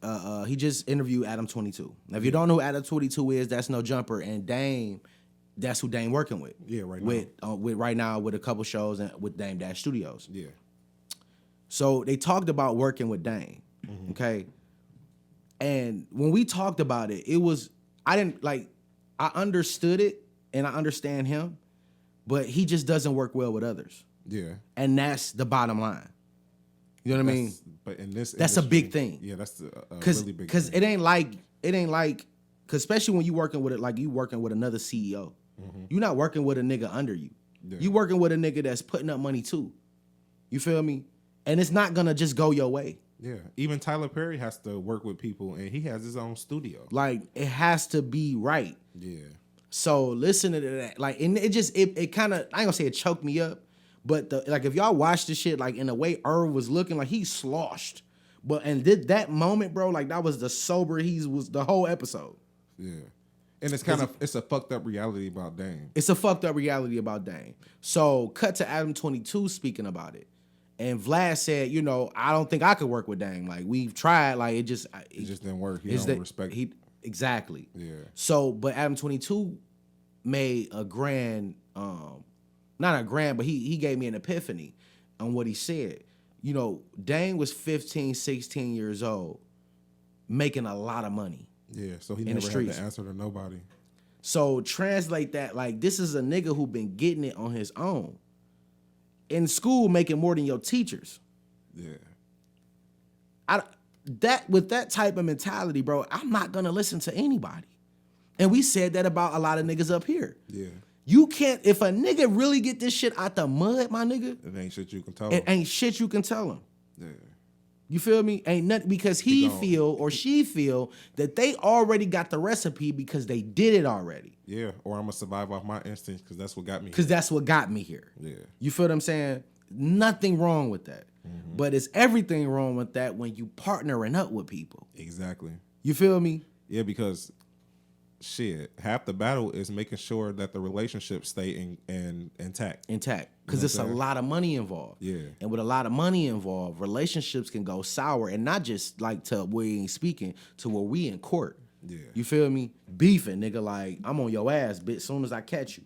He just interviewed Adam 22. Now, if you don't know who Adam 22 is, that's No Jumper, and Dame, that's who Dame working with. Yeah, right now. With right now with a couple shows and with Dame Dash Studios. Yeah. So they talked about working with Dame, okay? And when we talked about it, I understood it and I understand him, but he just doesn't work well with others. Yeah. And that's the bottom line. You know what I mean? But in this That's a industry, big thing. Yeah, that's a Cause, really big Cause thing. it ain't like, cause especially when you working with it, like you working with another CEO. You're not working with a nigga under you. Yeah. You working with a nigga that's putting up money too. You feel me? And it's not gonna just go your way. Yeah. Even Tyler Perry has to work with people and he has his own studio. Like it has to be right. Yeah. So listening to that, like, and it kind of, I ain't gonna say it choked me up, but like if y'all watch the shit, like in the way Irv was looking, like he sloshed, and did that moment, bro, like that was the sober was the whole episode. Yeah. And it's a fucked up reality about Dame. It's a fucked up reality about Dame. So cut to Adam 22 speaking about it, and Vlad said, you know, I don't think I could work with Dame. Like we've tried, like it just didn't work. He is don't that- respect. Exactly. Yeah. So, but Adam 22 made a grand, not a grand, but he gave me an epiphany on what he said. You know, Dame was 15, 16 years old, making a lot of money. Yeah. So he the never had streets. to answer to nobody. So translate that, like this is a nigga who been getting it on his own. In school, making more than your teachers. Yeah. With that type of mentality, bro, I'm not gonna listen to anybody. And we said that about a lot of niggas up here. Yeah. You can't, if a nigga really get this shit out the mud, my nigga, It ain't shit you can tell it him. ain't shit you can tell him. Yeah. You feel me? Ain't nothing because he gone. feel or she feel that they already got the recipe because they did it already. Yeah, or I'm gonna survive off my instincts because that's what got me. Because that's what got me here. Yeah. You feel what I'm saying? Nothing wrong with that. But it's everything wrong with that when you partnering up with people. Exactly. You feel me? Yeah, because shit, half the battle is making sure that the relationship stay intact. Intact. Because You know it's what a I'm saying? lot of money involved. Yeah. And with a lot of money involved, relationships can go sour. And not just like to where we ain't speaking, to where we in court. Yeah. You feel me? Beefing, nigga, like, I'm on your ass, bitch, soon as I catch you.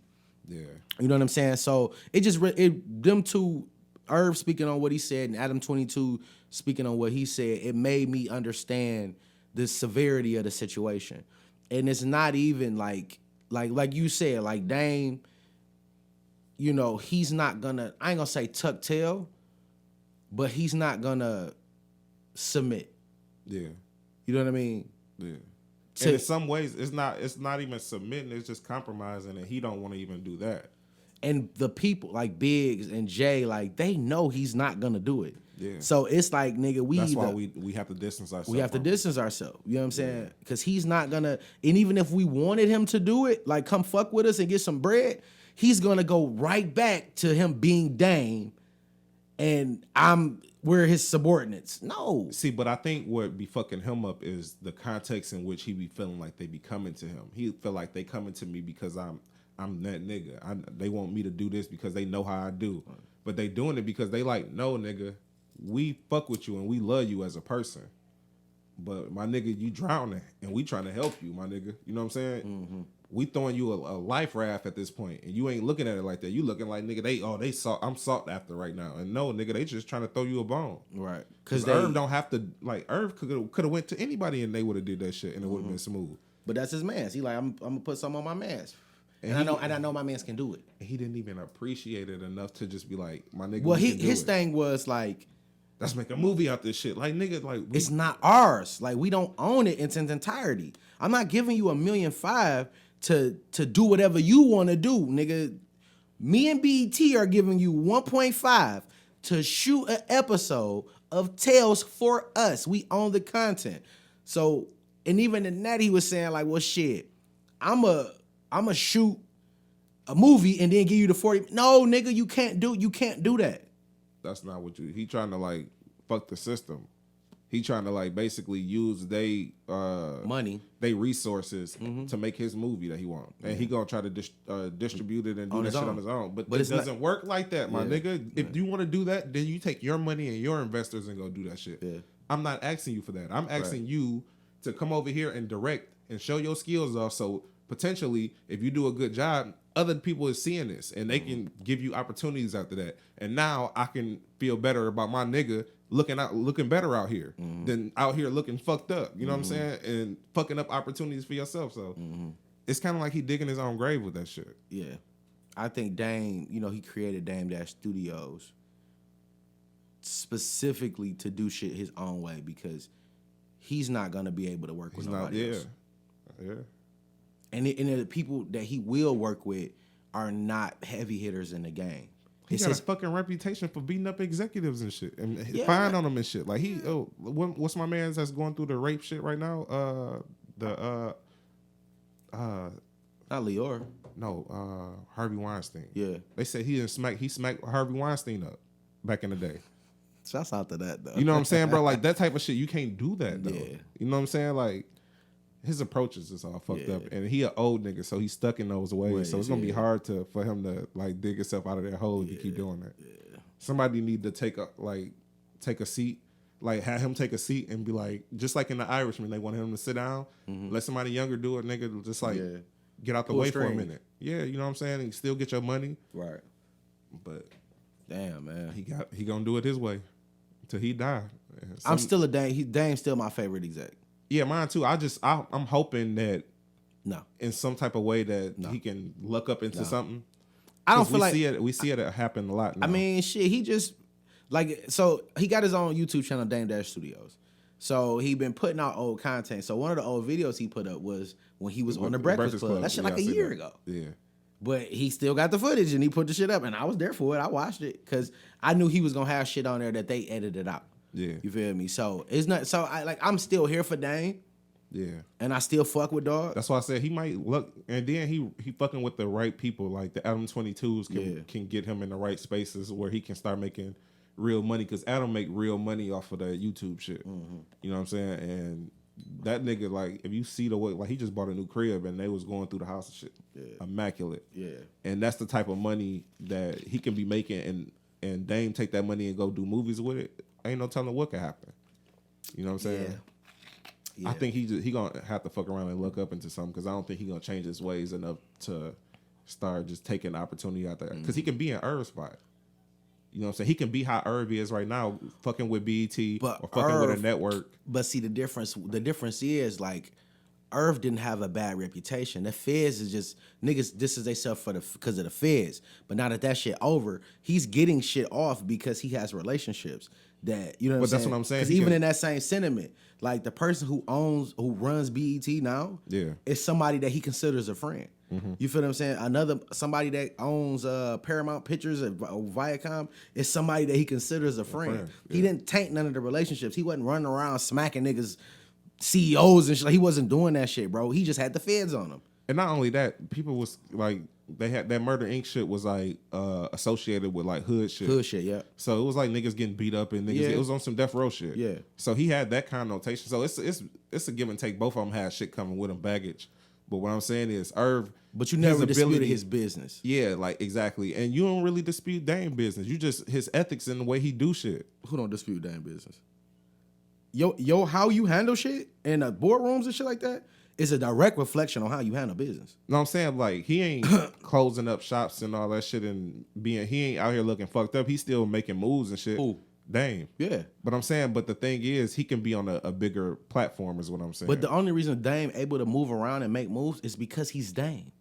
Yeah. You know what I'm saying? So it just them two, Irv speaking on what he said and Adam 22 speaking on what he said, it made me understand the severity of the situation. And it's not even like you said, like Dame, you know, he's not gonna, I ain't gonna say tuck tail, but he's not gonna submit. Yeah. You know what I mean? Yeah. To- And in some ways, it's not even submitting. It's just compromising, and he don't want to even do that. And the people like Biggs and Jay, like they know he's not gonna do it. Yeah. So it's like, nigga, That's why we have to distance ourselves. we have to distance ourselves. You know what I'm saying? Because he's not gonna. And even if we wanted him to do it, like come fuck with us and get some bread, he's gonna go right back to him being Dame, and we're his subordinates. No. See, but I think what be fucking him up is the context in which he be feeling like they be coming to him. He feel like they coming to me because I'm that nigga. They want me to do this because they know how I do. But they doing it because they like, no, nigga, we fuck with you and we love you as a person. But my nigga, you drowning and we trying to help you, my nigga. You know what I'm saying? Mm-hmm. We throwing you a life raft at this point, and you ain't looking at it like that. You looking like, nigga, they salt. I'm salt after right now, and no, nigga, they just trying to throw you a bone. Right. Because Irv don't have to, like, Irv could have went to anybody and they would have did that shit and it would have been smooth. But that's his man's. He like, I'm gonna put some on my man's. And I know my man's can do it. And he didn't even appreciate it enough to just be like, my nigga. Well, we can do his it. thing was like, Let's make a movie out this shit. Like, nigga, like it's not ours. Like we don't own it in its entirety. I'm not giving you $1.5 million to do whatever you want to do, nigga. Me and BET are giving you 1.5 to shoot an episode of Tales for us. We own the content. So, and even in that, he was saying like, well, shit, I'ma shoot a movie and then give you the 40. No, nigga, you can't do that. That's not what he trying to like fuck the system. He trying to like basically use Money, they resources to make his movie that he want, and he gonna try to distribute it and do On that his shit own. on his own. But But it it's not- doesn't work like that, my nigga. If you want to do that, then you take your money and your investors and go do that shit. Yeah. I'm not asking you for that. I'm asking you to come over here and direct and show your skills off. So potentially, if you do a good job, other people is seeing this and they can give you opportunities after that. And now I can feel better about my nigga looking better out here than out here looking fucked up. You know what I'm saying? And fucking up opportunities for yourself. So it's kind of like he digging his own grave with that shit. Yeah. I think Dame, you know, he created Dame Dash Studios specifically to do shit his own way because he's not going to be able to work with nobody else. Yeah. And the people that he will work with are not heavy hitters in the game. He It's got his, a fucking reputation for beating up executives and shit and Yeah. spying on them and shit. Like what's my man's that's going through the rape shit right now? not Lior. Harvey Weinstein. Yeah. They said he smacked Harvey Weinstein up back in the day. Shouts out to that, though. You know what I'm saying, bro? Like that type of shit, you can't do that, though. Yeah. You know what I'm saying? Like his approaches is all fucked up, and he an old nigga, so he's stuck in those ways. So it's gonna be hard for him to like dig himself out of that hole if you keep doing that. Yeah. Somebody need to take a seat, like have him take a seat and be like, just like in The Irishman, they want him to sit down, let somebody younger do it, nigga, just like get out the Pull way for a strings. minute. Yeah, you know what I'm saying, and still get your money, Right. but Damn, man. he gonna do it his way until he die. I'm still a Dame. Dame's still my favorite exec. Yeah, mine too. I'm hoping that No. in some type of way that he can luck up into something. I don't 'Cause feel like... we see it happen a lot now. I mean, shit, he just... Like, so he got his own YouTube channel, Dame Dash Studios. So he been putting out old content. So one of the old videos he put up was when he was on the Breakfast Club. That shit Yeah, like I a see year that. ago. Yeah. But he still got the footage and he put the shit up and I was there for it. I watched it because I knew he was going to have shit on there that they edited out. Yeah. You feel me? So it's not. So I'm still here for Dame, Yeah. and I still fuck with dog. That's why I said he might look, and then he fucking with the right people, like the Adam 22s can get him in the right spaces where he can start making real money, because Adam make real money off of that YouTube shit. Mm-hmm. You know what I'm saying? And that nigga, like, if you see the way, like, he just bought a new crib and they was going through the house and shit, immaculate. Yeah. And that's the type of money that he can be making, and Dame take that money and go do movies with it. Ain't no telling what could happen. You know what I'm saying? Yeah. I think he gonna have to fuck around and look up into something, because I don't think he gonna change his ways enough to start just taking opportunity out there. Because he can be in Irv's spot. You know what I'm saying? He can be how Irv is right now, fucking with BET or fucking with a network. But see, the difference is, like, Irv didn't have a bad reputation. The feds is just niggas. This is they self because of the feds. But now that shit over, he's getting shit off because he has relationships. That, you know what I'm saying? But that's what I'm saying. Because even in that same sentiment, like, the person who runs BET now, is somebody that he considers a friend. Mm-hmm. You feel what I'm saying? Somebody that owns Paramount Pictures or Viacom is somebody that he considers a friend. Yeah. He didn't taint none of the relationships. He wasn't running around smacking niggas, CEOs and shit. He wasn't doing that shit, bro. He just had the feds on him. And not only that, people was like, they had that Murder Inc. shit was like associated with like hood shit. Hood shit, yeah. So it was like niggas getting beat up and niggas. It was on some death row shit. Yeah. So he had that connotation. So it's a give and take. Both of them had shit coming with them baggage. But what I'm saying is, Irv. But you never disputed his business. Yeah, like, exactly. And you don't really dispute Dame business. You just his ethics and the way he do shit. Who don't dispute Dame business? Yo, how you handle shit in the boardrooms and shit like that is a direct reflection on how you handle business. No, I'm saying, like, he ain't closing up shops and all that shit and he ain't out here looking fucked up. He's still making moves and shit. Who? Dame. Yeah. But I'm saying, the thing is, he can be on a bigger platform is what I'm saying. But the only reason Dame able to move around and make moves is because he's Dame.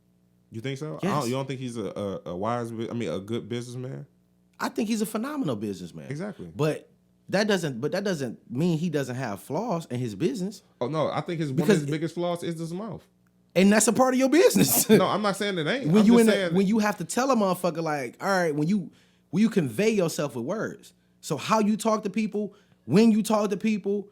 You think so? Yes. You don't think he's a good businessman? I think he's a phenomenal businessman. Exactly. But that doesn't mean he doesn't have flaws in his business. Oh no, I think one of his biggest flaws is his mouth. And that's a part of your business. No, I'm not saying it ain't. When you have to tell a motherfucker, like, all right, when you convey yourself with words. So how you talk to people, when you talk to people,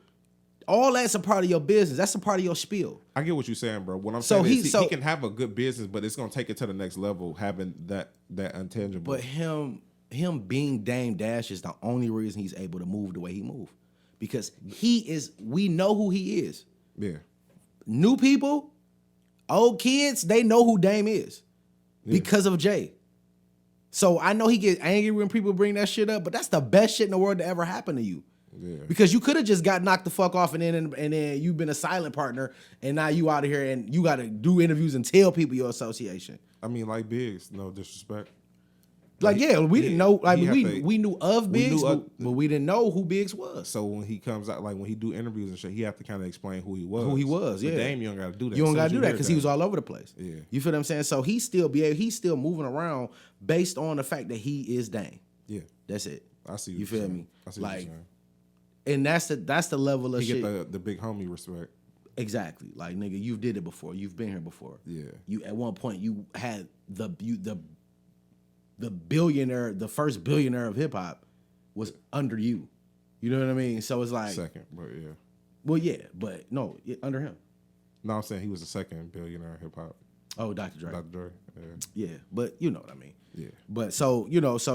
all that's a part of your business. That's a part of your spiel. I get what you're saying, bro. What I'm saying is he can have a good business, but it's gonna take it to the next level, having that intangible. But him being Dame Dash is the only reason he's able to move the way he moved. Because we know who he is. Yeah. New people, old kids, they know who Dame is because of Jay. So I know he gets angry when people bring that shit up, but that's the best shit in the world to ever happen to you. Yeah. Because you could have just got knocked the fuck off and then you've been a silent partner and now you out of here and you got to do interviews and tell people your association. I mean, like Biggs, no disrespect. Like, we didn't know. Like, we knew of Biggs, but we didn't know who Biggs was. So when he comes out, like when he do interviews and shit, he have to kind of explain who he was. Yeah. But Dame, you don't got to do that. You don't got to do that because he was all over the place. Yeah. You feel what I'm saying? So he's still moving around based on the fact that he is Dame. Yeah. That's it. I see. You feel me? I see. Like, and that's the level of shit. He get the big homie respect. Exactly. Like, nigga, you did it before. You've been here before. Yeah. You at one point you had the billionaire, the first billionaire of hip hop was under you. You know what I mean? So it's like second, but yeah. Well, yeah, but no, under him. No, I'm saying he was the second billionaire of hip hop. Oh, Dr. Dre. Dr. Dre. Yeah, but you know what I mean. Yeah. But so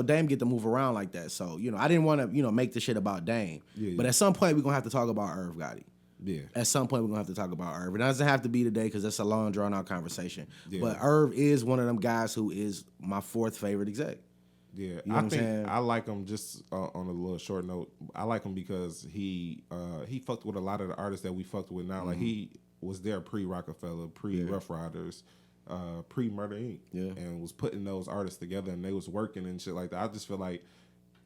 Dame get to move around like that. So I didn't want to make the shit about Dame. Yeah, but at some point we're gonna have to talk about Irv Gotti. Yeah. At some point we're gonna have to talk about Irv. It doesn't have to be today because that's a long drawn out conversation. Yeah. But Irv is one of them guys who is my fourth favorite exec. Yeah, you know I think I like him just on a little short note. I like him because he fucked with a lot of the artists that we fucked with now. Mm-hmm. Like he was there pre-Rockefeller, pre-Rough Riders, pre-Murder Inc. Yeah. And was putting those artists together and they was working and shit like that. I just feel like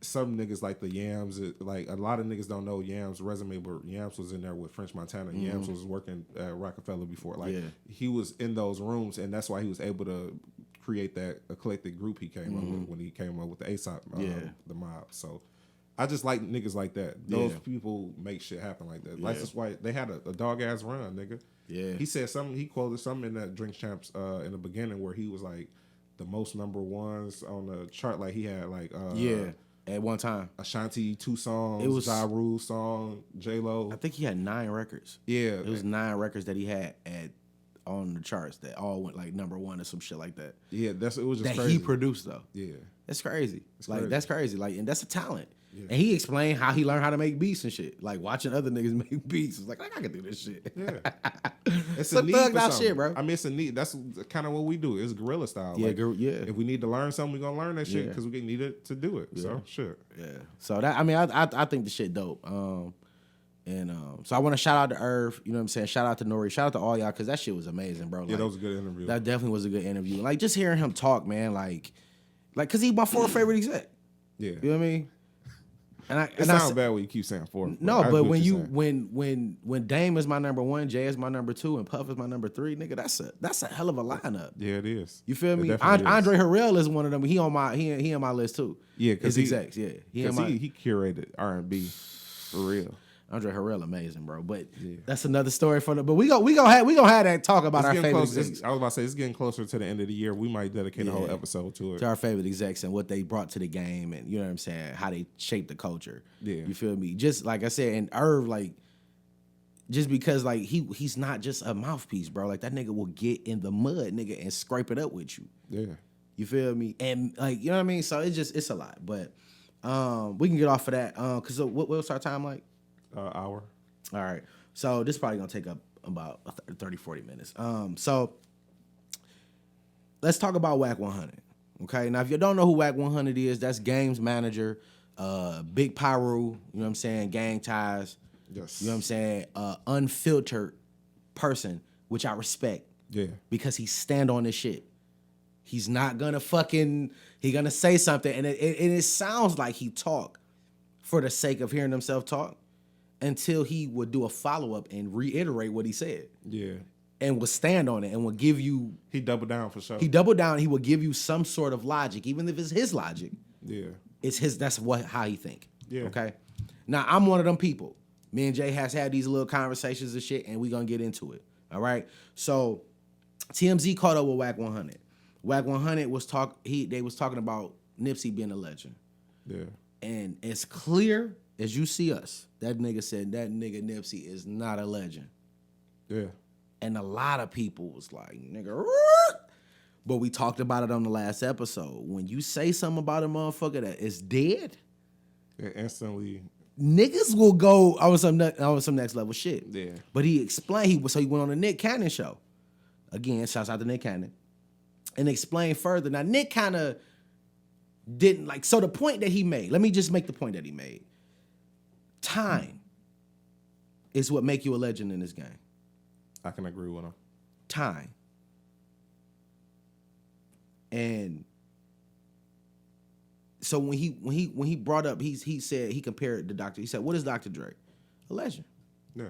some niggas like the Yams, like a lot of niggas don't know Yams' resume, but Yams was in there with French Montana. Mm-hmm. Yams was working at Rockefeller before. Like he was in those rooms and that's why he was able to create that eclectic group he came up with when he came up with the ASAP, the mob. So I just like niggas like that. Those people make shit happen like that. Like that's why they had a dog ass run, nigga. Yeah. He said something. He quoted something in that Drink Champs in the beginning where he was like the most number ones on the chart. Like he had like at one time. Ashanti 2 songs. It was Ja Rule song. J-Lo. I think he had 9 records. Yeah, It was 9 records that he had on the charts that all went like number 1 or some shit like that. Yeah, it was just that crazy. he produced though. Yeah, That's crazy. crazy. That's crazy. Like, and that's a talent. Yeah. And he explained how he learned how to make beats and shit. Like watching other niggas make beats. It's like I can do this shit. Yeah, it's Some a need thugged for out something. shit, bro. I mean, it's a need. That's kind of what we do. It's guerrilla style. Yeah, like, yeah. If we need to learn something, we gonna learn that shit Yeah. because we need it to do it. So shit. Yeah. So that I think the shit dope. So I want to shout out to Irv. You know what I'm saying? Shout out to Nori. Shout out to all y'all because that shit was amazing, bro. Yeah, that was a good interview. That definitely was a good interview. Like just hearing him talk, man. Like, cause he's my 4th favorite exec. Yeah, You know what I mean? it sounds bad when you keep saying 4. No, I get but what when you're you saying. when Dame is my number 1, Jay is my number 2, and Puff is my number 3, nigga, that's a hell of a lineup. Yeah, it is. You feel It me? definitely is. Andre Harrell is one of them. He on my list too. Yeah, because his execs. Yeah, he curated R&B for real. Andre Harrell amazing, bro. But that's another story for the. But we gonna have that talk about our favorite execs. I was about to say it's getting closer to the end of the year. We might dedicate a whole episode to it. To our favorite execs and what they brought to the game, and you know what I'm saying, how they shaped the culture. Yeah, you feel me? Just like I said, and Irv, like, just because like he's not just a mouthpiece, bro. Like that nigga will get in the mud, nigga, and scrape it up with you. Yeah, you feel me? And like you know what I mean. So it's a lot, but we can get off of that. Cause what's our time like? Hour. All right. So this is probably going to take up about 30, 40 minutes. So let's talk about Whack 100. Okay. Now, if you don't know who Whack 100 is, that's Games Manager, Big Pyro, you know what I'm saying, Gang Ties. Yes. You know what I'm saying? Unfiltered person, which I respect. Yeah. Because he stand on this shit. He's not going to he going to say something. And it sounds like he talk for the sake of hearing himself talk. Until he would do a follow-up and reiterate what he said. Yeah. And would stand on it and would give you... He doubled down for sure. He doubled down. He would give you some sort of logic, even if it's his logic. Yeah. It's his... That's how he think. Yeah. Okay? Now, I'm one of them people. Me and Jay has had these little conversations and shit, and we gonna get into it. All right? So, TMZ caught up with Whack 100. Whack 100 was they was talking about Nipsey being a legend. Yeah. And it's clear... As you see us, that nigga said that nigga Nipsey is not a legend. Yeah. And a lot of people was like, nigga, but we talked about it on the last episode. When you say something about a motherfucker that is dead, it instantly niggas will go on some next level shit. Yeah. But he explained, he went on the Nick Cannon show. Again, shouts out to Nick Cannon. And explained further. Now, Nick kind of didn't like, so the point that he made, let me just make the point that he made. Time is what make you a legend in this game. I can agree with him. Time. And so when he brought up, he said he compared it to Dr. He said, "What is Dr. Dre? A legend." Yeah.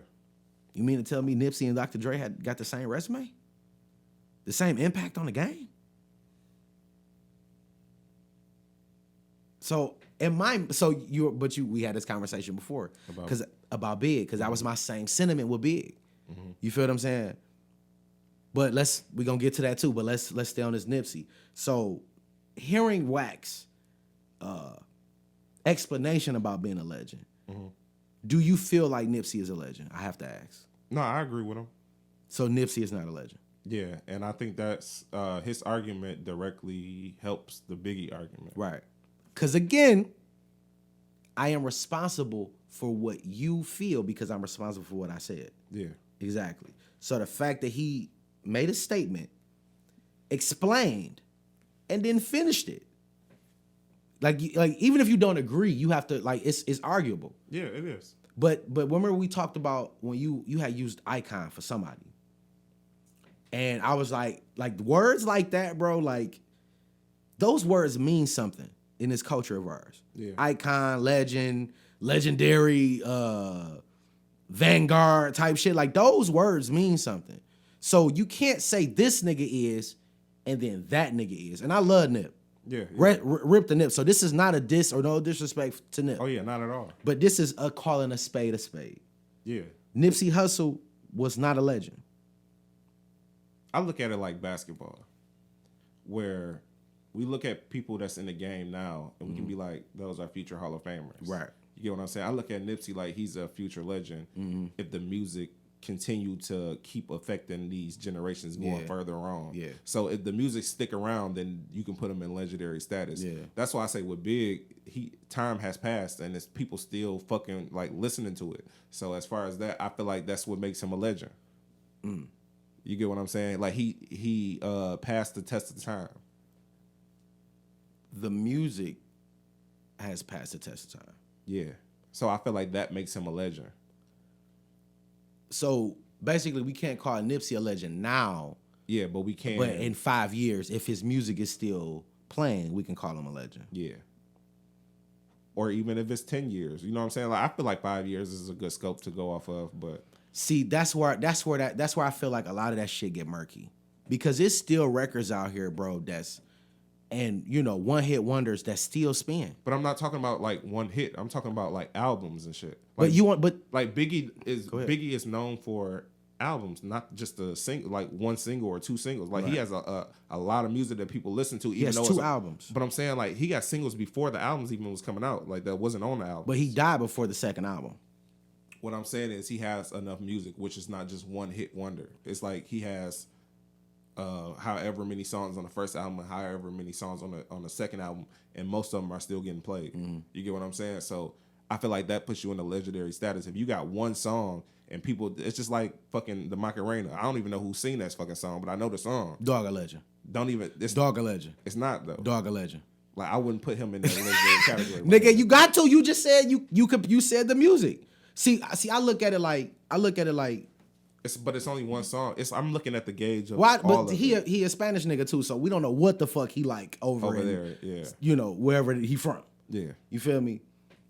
You mean to tell me Nipsey and Dr. Dre got the same resume? The same impact on the game? So we had this conversation before about Big, because that was my same sentiment with Big. Mm-hmm. You feel what I'm saying? But we gonna get to that too. But let's stay on this Nipsey. So hearing Wack's explanation about being a legend, do you feel like Nipsey is a legend? I have to ask. No, I agree with him. So Nipsey is not a legend. Yeah, and I think that's his argument directly helps the Biggie argument. Right. Because again, I am responsible for what you feel because I'm responsible for what I said. Yeah. Exactly. So the fact that he made a statement, explained, and then finished it. Like even if you don't agree, you have to, like, it's arguable. Yeah, it is. But remember we talked about when you had used icon for somebody. And I was like words like that, bro, like those words mean something in this culture of ours. Yeah. Icon, legend, legendary, vanguard type shit. Like those words mean something. So you can't say this nigga is and then that nigga is. And I love Nip. Yeah. Rip the Nip. So this is not a diss or no disrespect to Nip. Oh yeah, not at all. But this is a calling a spade a spade. Yeah. Nipsey Hussle was not a legend. I look at it like basketball, where we look at people that's in the game now, and we can be like, those are future Hall of Famers. Right. You get what I'm saying? I look at Nipsey like he's a future legend. If the music continue to keep affecting these generations going further on. Yeah. So if the music stick around, then you can put him in legendary status. Yeah. That's why I say with Big, time has passed and it's people still fucking like listening to it. So as far as that, I feel like that's what makes him a legend. You get what I'm saying? Like he passed the test of time. The music has passed the test of time. Yeah. So I feel like that makes him a legend. So basically, we can't call Nipsey a legend now. Yeah, but we can. But in 5 years, if his music is still playing, we can call him a legend. Yeah. Or even if it's 10 years. You know what I'm saying? Like I feel like 5 years is a good scope to go off of, but see, that's where I feel like a lot of that shit get murky. Because there's still records out here, bro, and one hit wonders that still spin. But I'm not talking about like one hit. I'm talking about like albums and shit. Like, but Biggie is known for albums, not just one single or two singles. Like he has a lot of music that people listen to. He has two albums. But I'm saying like he got singles before the albums even was coming out. Like that wasn't on the album. But he died before the second album. What I'm saying is he has enough music, which is not just one hit wonder. It's like he has however many songs on the first album and however many songs on the second album, and most of them are still getting played. You get what I'm saying? So I feel like that puts you in a legendary status. If you got one song and people, it's just like fucking the Macarena. I don't even know who sing that fucking song, but I know the song. Dog a legend. It's Dog a legend. It's not though. Dog a legend. Like I wouldn't put him in the legendary category. Nigga, you got to. You just said you said the music. See, I look at it like but it's only one song. I'm looking at the gauge of why, all but of he it. a Spanish nigga too, so we don't know what the fuck he like over there. Yeah, wherever he from. Yeah, you feel me?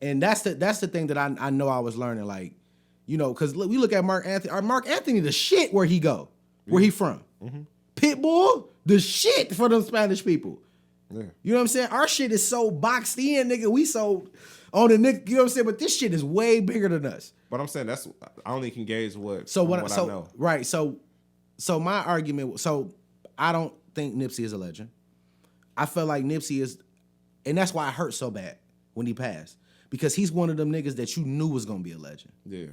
And that's the thing that I know I was learning, like, because we look at Mark Anthony. Mark Anthony the shit where he go, where he from. Pitbull the shit for them Spanish people. Yeah, you know what I'm saying? Our shit is so boxed in, nigga. We so on the nigga. You know what I'm saying? But this shit is way bigger than us. But I'm saying I only can gauge what I know. Right. So my argument. So I don't think Nipsey is a legend. I feel like Nipsey is, and that's why it hurt so bad when he passed, because he's one of them niggas that you knew was gonna be a legend. Yeah.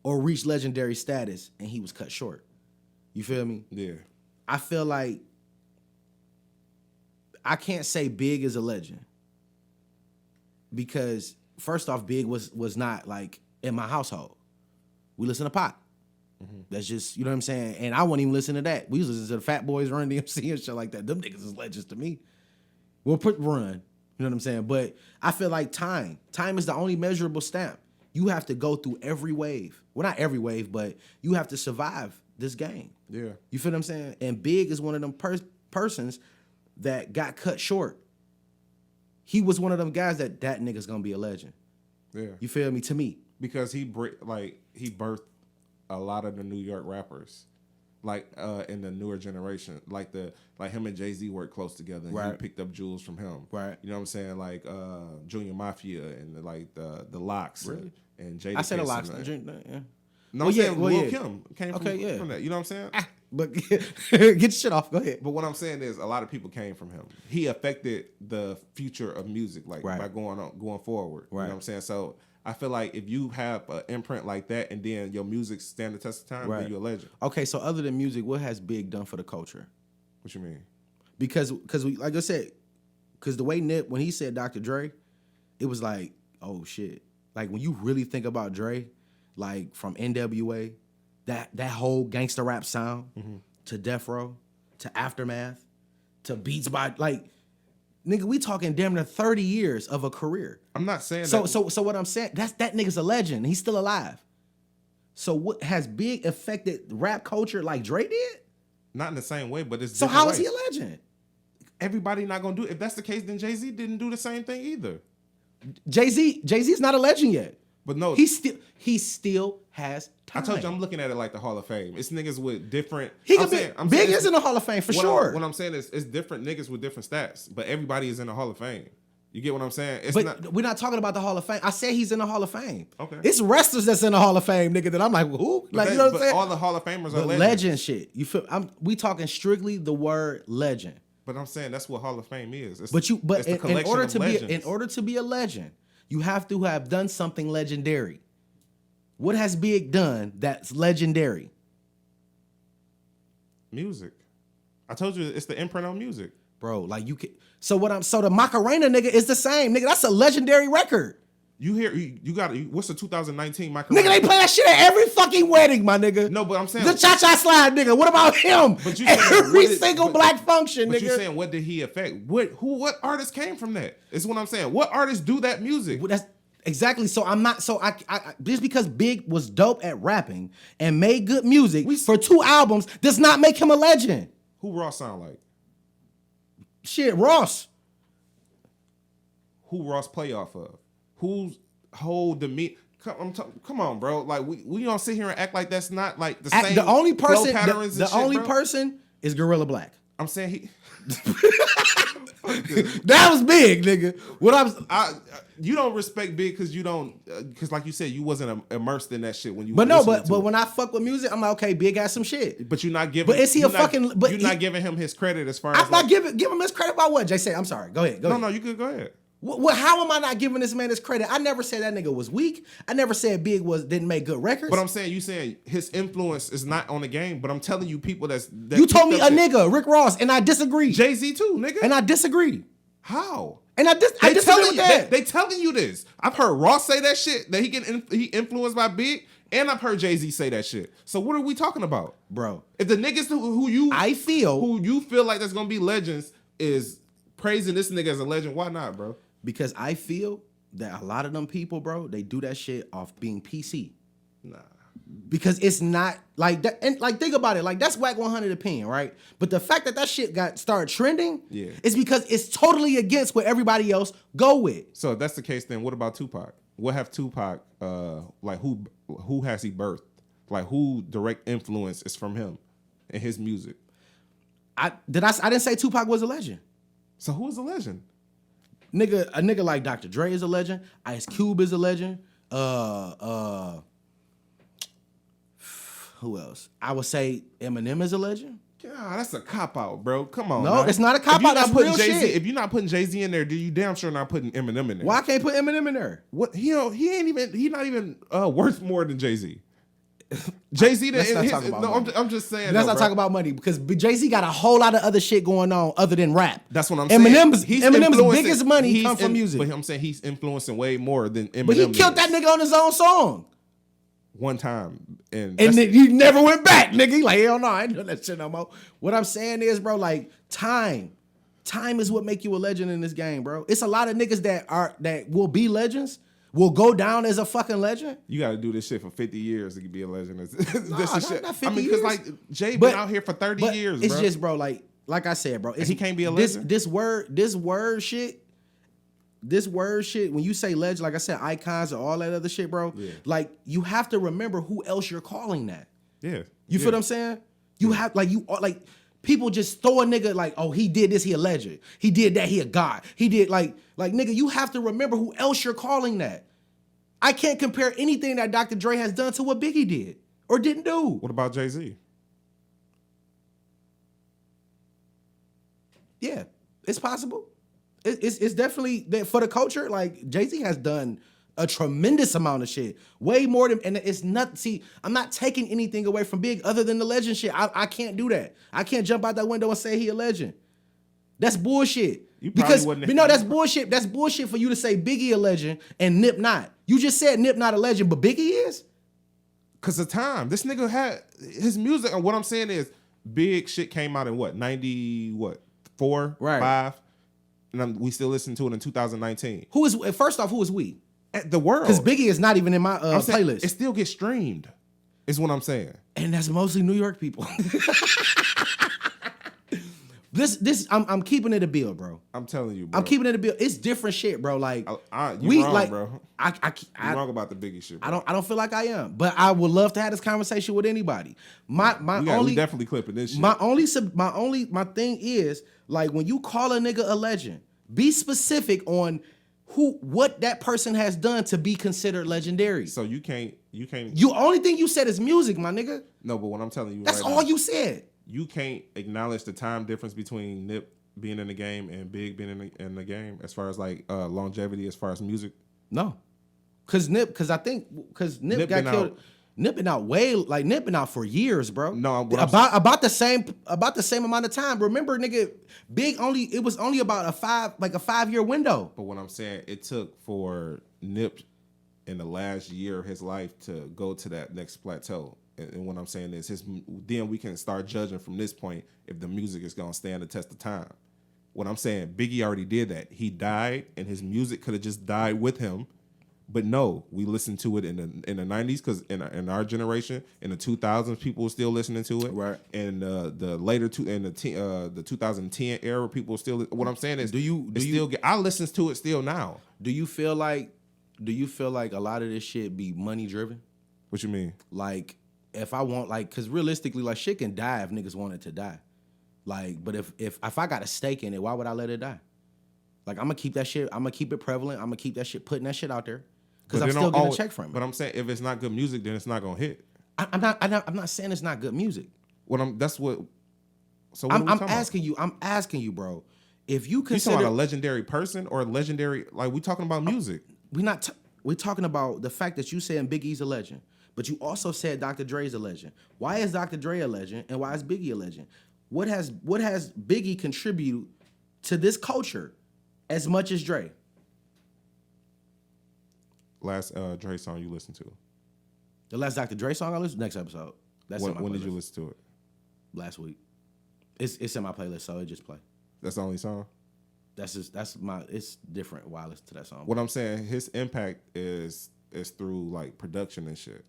Or reach legendary status, and he was cut short. You feel me? Yeah. I feel like I can't say Big is a legend because first off, Big was not like in my household. We listen to pop. That's just, you know what I'm saying? And I wouldn't even listen to that. We was listening to the Fat Boys, Run DMC and shit like that. Them niggas is legends to me. We'll put Run, you know what I'm saying? But I feel like time is the only measurable stamp. You have to go through every wave. Well, not every wave, but you have to survive this game. Yeah. You feel what I'm saying? And Big is one of them persons that got cut short. He was one of them guys that nigga's gonna be a legend. Yeah. You feel me? To me. Because he birthed a lot of the New York rappers, like in the newer generation, like him and Jay-Z worked close together. And Right. He picked up jewels from him. Right. You know what I'm saying? Like Junior Mafia and like the Locks and Jada. I said the Locks. Yeah. Well, No, I'm saying yeah, Lil yeah. Kim came from that. You know what I'm saying? But get your shit off. Go ahead. But what I'm saying is a lot of people came from him. He affected the future of music, like Right. by going forward. You Right. know what I'm saying? So I feel like if you have an imprint like that and then your music stand the test of time, Right. then you're a legend. Okay, so other than music, what has Big done for the culture? What you mean? Because we, like I said, because the way Nip, when he said Dr. Dre, it was like, oh shit. Like when you really think about Dre, like from NWA, that whole gangster rap sound to Death Row, to Aftermath, to Beats by, like, nigga, we talking damn near 30 years of a career. I'm not saying So that. so what I'm saying, that nigga's a legend. He's still alive. So what has Big affected rap culture like Dre did? Not in the same way, but it's So different how is he ways. a legend? Everybody not gonna do it. If that's the case, then Jay-Z didn't do the same thing either. Jay-Z's not a legend yet. But no, He still has time. I told you I'm looking at it like the Hall of Fame. It's niggas with different. He I'm could be saying- I'm Big saying is it's- in the Hall of Fame for what sure. What I'm saying is it's different niggas with different stats, but everybody is in the Hall of Fame. You get what I'm saying? It's But not. we're not talking about the Hall of Fame. I said he's in the Hall of Fame. Okay. It's wrestlers that's in the Hall of Fame, nigga. That I'm like, who? Like, you know what I'm saying? All the Hall of Famers are But legends. legend shit. You feel? We talking strictly the word legend. But I'm saying that's what Hall of Fame is. It's, But it's the in collection order of to legends. be in order to be a legend, you have to have done something legendary. What has Big done that's legendary? Music. I told you it's the imprint on music. Bro, like you can so the Macarena nigga is the same. Nigga, that's a legendary record. You hear you got what's the 2019 Michael? Nigga, they play that shit at every fucking wedding, my nigga. No, but I'm saying the cha-cha slide, nigga. What about him? But you saying, every single black function, but nigga. you saying what did he affect? What artist came from that? Is what I'm saying. What artists do that music? Well, that's exactly. So I'm not. So I just because Big was dope at rapping and made good music for 2 albums does not make him a legend. Who Ross sound like? Shit, Ross. Who Ross play off of? Who's whole demeanor? Come on, bro. Like we don't sit here and act like that's not like the same. The only person, flow patterns the and shit, only bro. person is Gorilla Black. I'm saying he. That was Big, nigga. You don't respect Big because you don't, because like you said, you wasn't immersed in that shit when you. But no, listening but to it. when I fuck with music, I'm like, okay, Big got some shit. But you're not giving. But is he you're a not- fucking? But you're not giving him his credit as far as. I'm not give him his credit about what Jay said. I'm sorry. Go ahead. Go ahead. No, you could go ahead. How am I not giving this man his credit? I never said that nigga was weak. I never said Big didn't make good records. But I'm saying you saying his influence is not on the game. But I'm telling you, people that you told me picked a up shit. Nigga, Rick Ross, and I disagree. Jay-Z too, nigga. And I disagree. How? And I disagree with that. They telling you this. I've heard Ross say that shit that he influenced by Big, and I've heard Jay-Z say that shit. So what are we talking about, Bro? If the niggas who you feel like that's gonna be legends is praising this nigga as a legend, why not, bro? Because I feel that a lot of them people, bro, they do that shit off being PC. Nah. Because it's not like that, and like think about it, like that's whack 100 opinion, right? But the fact that shit started trending, is because it's totally against what everybody else go with. So if that's the case, then what about Tupac? What have Tupac like who has he birthed? Like who direct influence is from him and his music? I didn't say Tupac was a legend. So who is a legend? A nigga like Dr. Dre is a legend. Ice Cube is a legend. Who else? I would say Eminem is a legend. God, that's a cop out, bro. Come on. No, now. it's not a cop out. That's real shit. If you're not putting Jay-Z in there, you damn sure not putting Eminem in there. Why can't put Eminem in there? What he not even worth more than Jay-Z. Jay-Z. Let's not talk about money. I'm just saying. Let's not talk about money because Jay-Z got a whole lot of other shit going on other than rap. That's what I'm saying. Eminem's influencing- biggest money come from music. But I'm saying he's influencing way more than Eminem. But he killed that nigga on his own song. One time. And then he never went back, nigga. He like, hell no, I ain't doing that shit no more. What I'm saying is, bro, like time is what make you a legend in this game, bro. It's a lot of niggas that will be legends, will go down as a fucking legend. You got to do this shit for 50 years to be a legend. Not 50 years. Because like Jay been out here for 30 years, bro. It's just, bro, like I said, bro. He can't be a legend. This word shit, when you say legend, like I said, icons or all that other shit, bro, like you have to remember who else you're calling that. Yeah. You feel what I'm saying? You have like people just throw a nigga like, oh, he did this, he a legend. He did that, he a god. He did like nigga, you have to remember who else you're calling that. I can't compare anything that Dr. Dre has done to what Biggie did or didn't do. What about Jay-Z? Yeah, it's possible. It's definitely that for the culture. Like Jay-Z has done a tremendous amount of shit, way more than, and it's not. See, I'm not taking anything away from Big other than the legend shit. I can't do that. I can't jump out that window and say he a legend. That's bullshit. That's bullshit. That's bullshit for you to say Biggie a legend and Nip not. You just said Nip not a legend, but Biggie is. Cause of time, this nigga had his music, and what I'm saying is, big shit came out in what 94, right, 5. And we still listen to it in 2019. Who is we? At the world. Because Biggie is not even in my playlist. It still gets streamed, is what I'm saying. And that's mostly New York people. I'm keeping it a bill, bro. I'm telling you, bro. I'm keeping it a bill. It's different shit, bro. Like you wrong, bro. You're wrong about the Biggie shit, bro. I don't feel like I am, but I would love to have this conversation with anybody. We definitely clipping this shit. My thing is, like, when you call a nigga a legend, be specific on what that person has done to be considered legendary. So you can't. Only thing you said is music, my nigga. No, but what I'm telling you, that's all you said. You can't acknowledge the time difference between Nip being in the game and Big being in the game as far as like longevity as far as music? No, because Nip got been killed. out. Nip been out Nip been out for years, bro. No, about the same amount of time. Remember, nigga, Big it was only about a 5-year window. But what I'm saying, it took for Nip in the last year of his life to go to that next plateau. And what I'm saying is then we can start judging from this point if the music is gonna stand the test of time. What I'm saying, Biggie already did that. He died, and his music could have just died with him. But no, we listened to it in the 90s because in our generation, in the 2000s, people were still listening to it. Right. And the later the 2010 era, people were still. What I'm saying is, I listen to it still now. Do you feel like a lot of this shit be money driven? What you mean? Like, if I want, like, because realistically, like, shit can die if niggas want it to die. Like, but if I got a stake in it, why would I let it die? Like, I'm gonna keep that shit. I'm gonna keep it prevalent. I'm gonna keep that shit, putting that shit out there, because I'm still getting a check from it. But I'm saying, if it's not good music, then it's not gonna hit. I'm not saying it's not good music. So what are we talking I'm asking you, bro. If you You consider talking about a legendary person or a legendary, like, we talking about music? we're talking about the fact that you saying Big E's a legend, but you also said Dr. Dre's a legend. Why is Dr. Dre a legend, and why is Biggie a legend? What has Biggie contributed to this culture as much as Dre? Last Dre song you listened to? The last Dr. Dre song I listened to, next episode. That's in my when did playlist. you listen to it? Last week. It's in my playlist, so it just play. That's the only song? It's different while I listen to that song. What I'm saying, his impact is through like production and shit.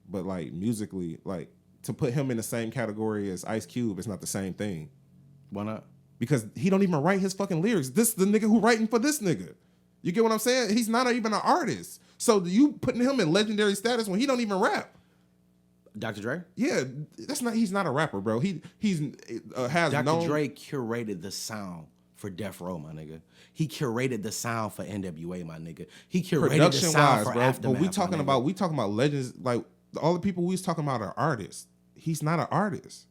But like musically, like to put him in the same category as Ice Cube is not the same thing. Why not? Because he don't even write his fucking lyrics. This the nigga who writing for this nigga. You get what I'm saying? He's not even an artist. So you putting him in legendary status when he don't even rap. Dr. Dre? Yeah, he's not a rapper, bro. He has Dr. Dre curated the sound for Death Row, my nigga. He curated the sound for NWA, my nigga. He curated the sound for bro. Aftermath. But we talking about legends. Like all the people we was talking about are artists. He's not an artist.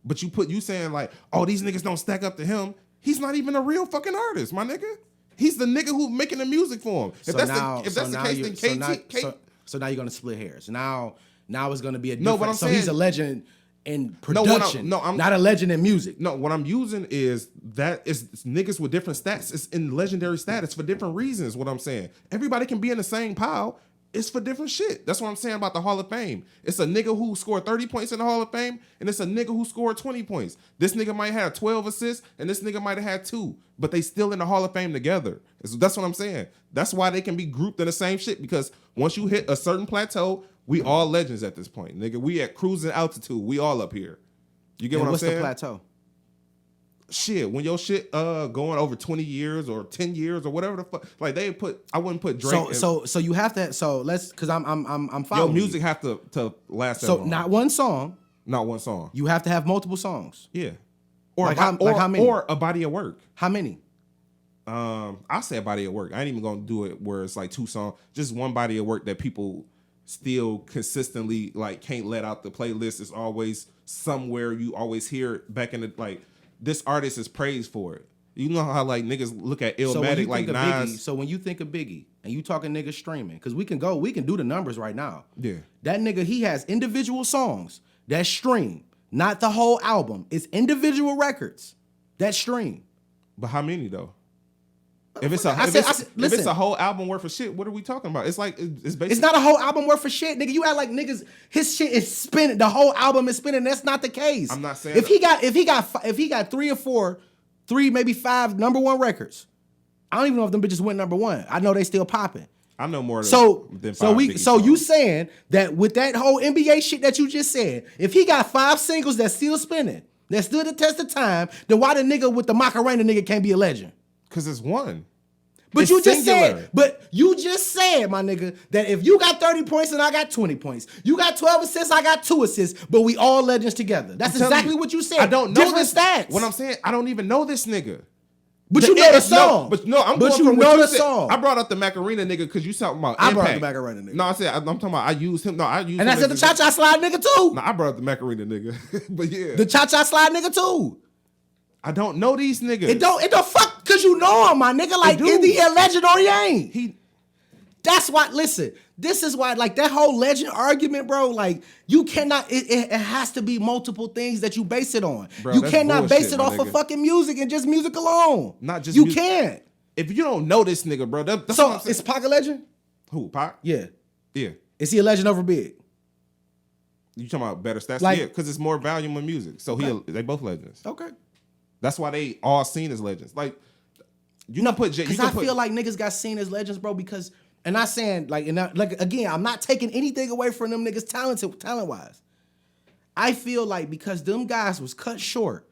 But you saying like, oh, these niggas don't stack up to him. He's not even a real fucking artist, my nigga. He's the nigga who making the music for him. If that's the case, then So now you're gonna split hairs. Now it's gonna be a No, different. what I'm so saying, he's a legend in production. I'm not a legend in music. No, what I'm using is that it's niggas with different stats. It's in legendary status for different reasons. What I'm saying, everybody can be in the same pile. It's for different shit. That's what I'm saying about the Hall of Fame. It's a nigga who scored 30 points in the Hall of Fame, and it's a nigga who scored 20 points. This nigga might have 12 assists, and this nigga might have had 2, but they still in the Hall of Fame together. That's what I'm saying. That's why they can be grouped in the same shit, because once you hit a certain plateau, we all legends at this point, nigga. We at cruising altitude. We all up here. You get what I'm saying? What's the plateau? Shit, when your shit going over 20 years or 10 years or whatever the fuck, like I wouldn't put Drake. So you have to. So let's, because I'm following. Your music have to last. So not one song. Not one song. You have to have multiple songs. Yeah. Or how many? Or a body of work. How many? I say a body of work. I ain't even gonna do it where it's like 2 songs. Just one body of work that people still consistently like can't let out the playlist. Is always somewhere. You always hear it back in the like. This artist is praised for it. You know how like niggas look at Illmatic like Nas. Biggie, so when you think of Biggie and you talking niggas streaming, because we can do the numbers right now. Yeah. That nigga, he has individual songs that stream, not the whole album. It's individual records that stream. But how many though? If it's a whole album worth of shit, what are we talking about? It's like it's basically. It's not a whole album worth of shit, nigga. You act like niggas. His shit is spinning. The whole album is spinning. That's not the case. I'm not saying if he got 3 or 4, 3 maybe 5 #1 records. I don't even know if them bitches went #1. I know they still popping. I know more. Than 5 you saying that with that whole NBA shit that you just said, if he got 5 singles that's still spinning, that stood the test of time, then why the nigga with the Macarena nigga can't be a legend? Because it's one. But it's you just singular. said, my nigga, that if you got 30 points and I got 20 points, you got 12 assists, I got 2 assists, but we all legends together. That's exactly what you said. I don't know different stats. What I'm saying, I don't even know this nigga. But you know the song. I'm going from what you said. I brought up the Macarena nigga because you talking about impact. I brought up the Macarena nigga. No, I said I'm talking about I used him. No, I used him. And I said the Cha-Cha Slide nigga too. No, I brought up the Macarena nigga. But yeah. The Cha-Cha Slide nigga too. I don't know these niggas. It don't fuck because you know him, my nigga. Like, do. is he a legend or he ain't? That's why, listen, this is why, like, that whole legend argument, bro, like, you cannot, it has to be multiple things that you base it on. Bro, you that's cannot base bullshit, it my off of nigga. fucking music and just music alone. Not just You music. can't. If you don't know this nigga, bro, that's So, what I'm saying. is Pac a legend? Who, Pac? Yeah. Yeah. Is he a legend over Big? You talking about better stats? Like- Yeah, because it's more volume of music. So they both legends. Okay. That's why they all seen as legends. Like, you can put Jay. Because I feel like niggas got seen as legends, bro, because, and not saying, like, again, I'm not taking anything away from them niggas talent-wise. I feel like because them guys was cut short,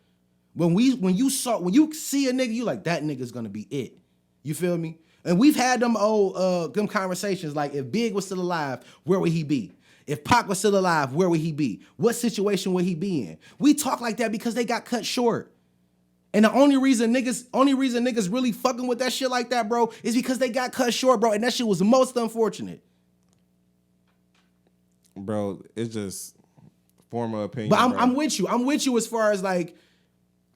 when you see a nigga, you like, that nigga's gonna be it. You feel me? And we've had them them conversations, like, if Big was still alive, where would he be? If Pac was still alive, where would he be? What situation would he be in? We talk like that because they got cut short. And the only reason niggas really fucking with that shit like that, bro, is because they got cut short, bro. And that shit was most unfortunate. Bro, it's just form of opinion. But bro. I'm with you. I'm with you as far as like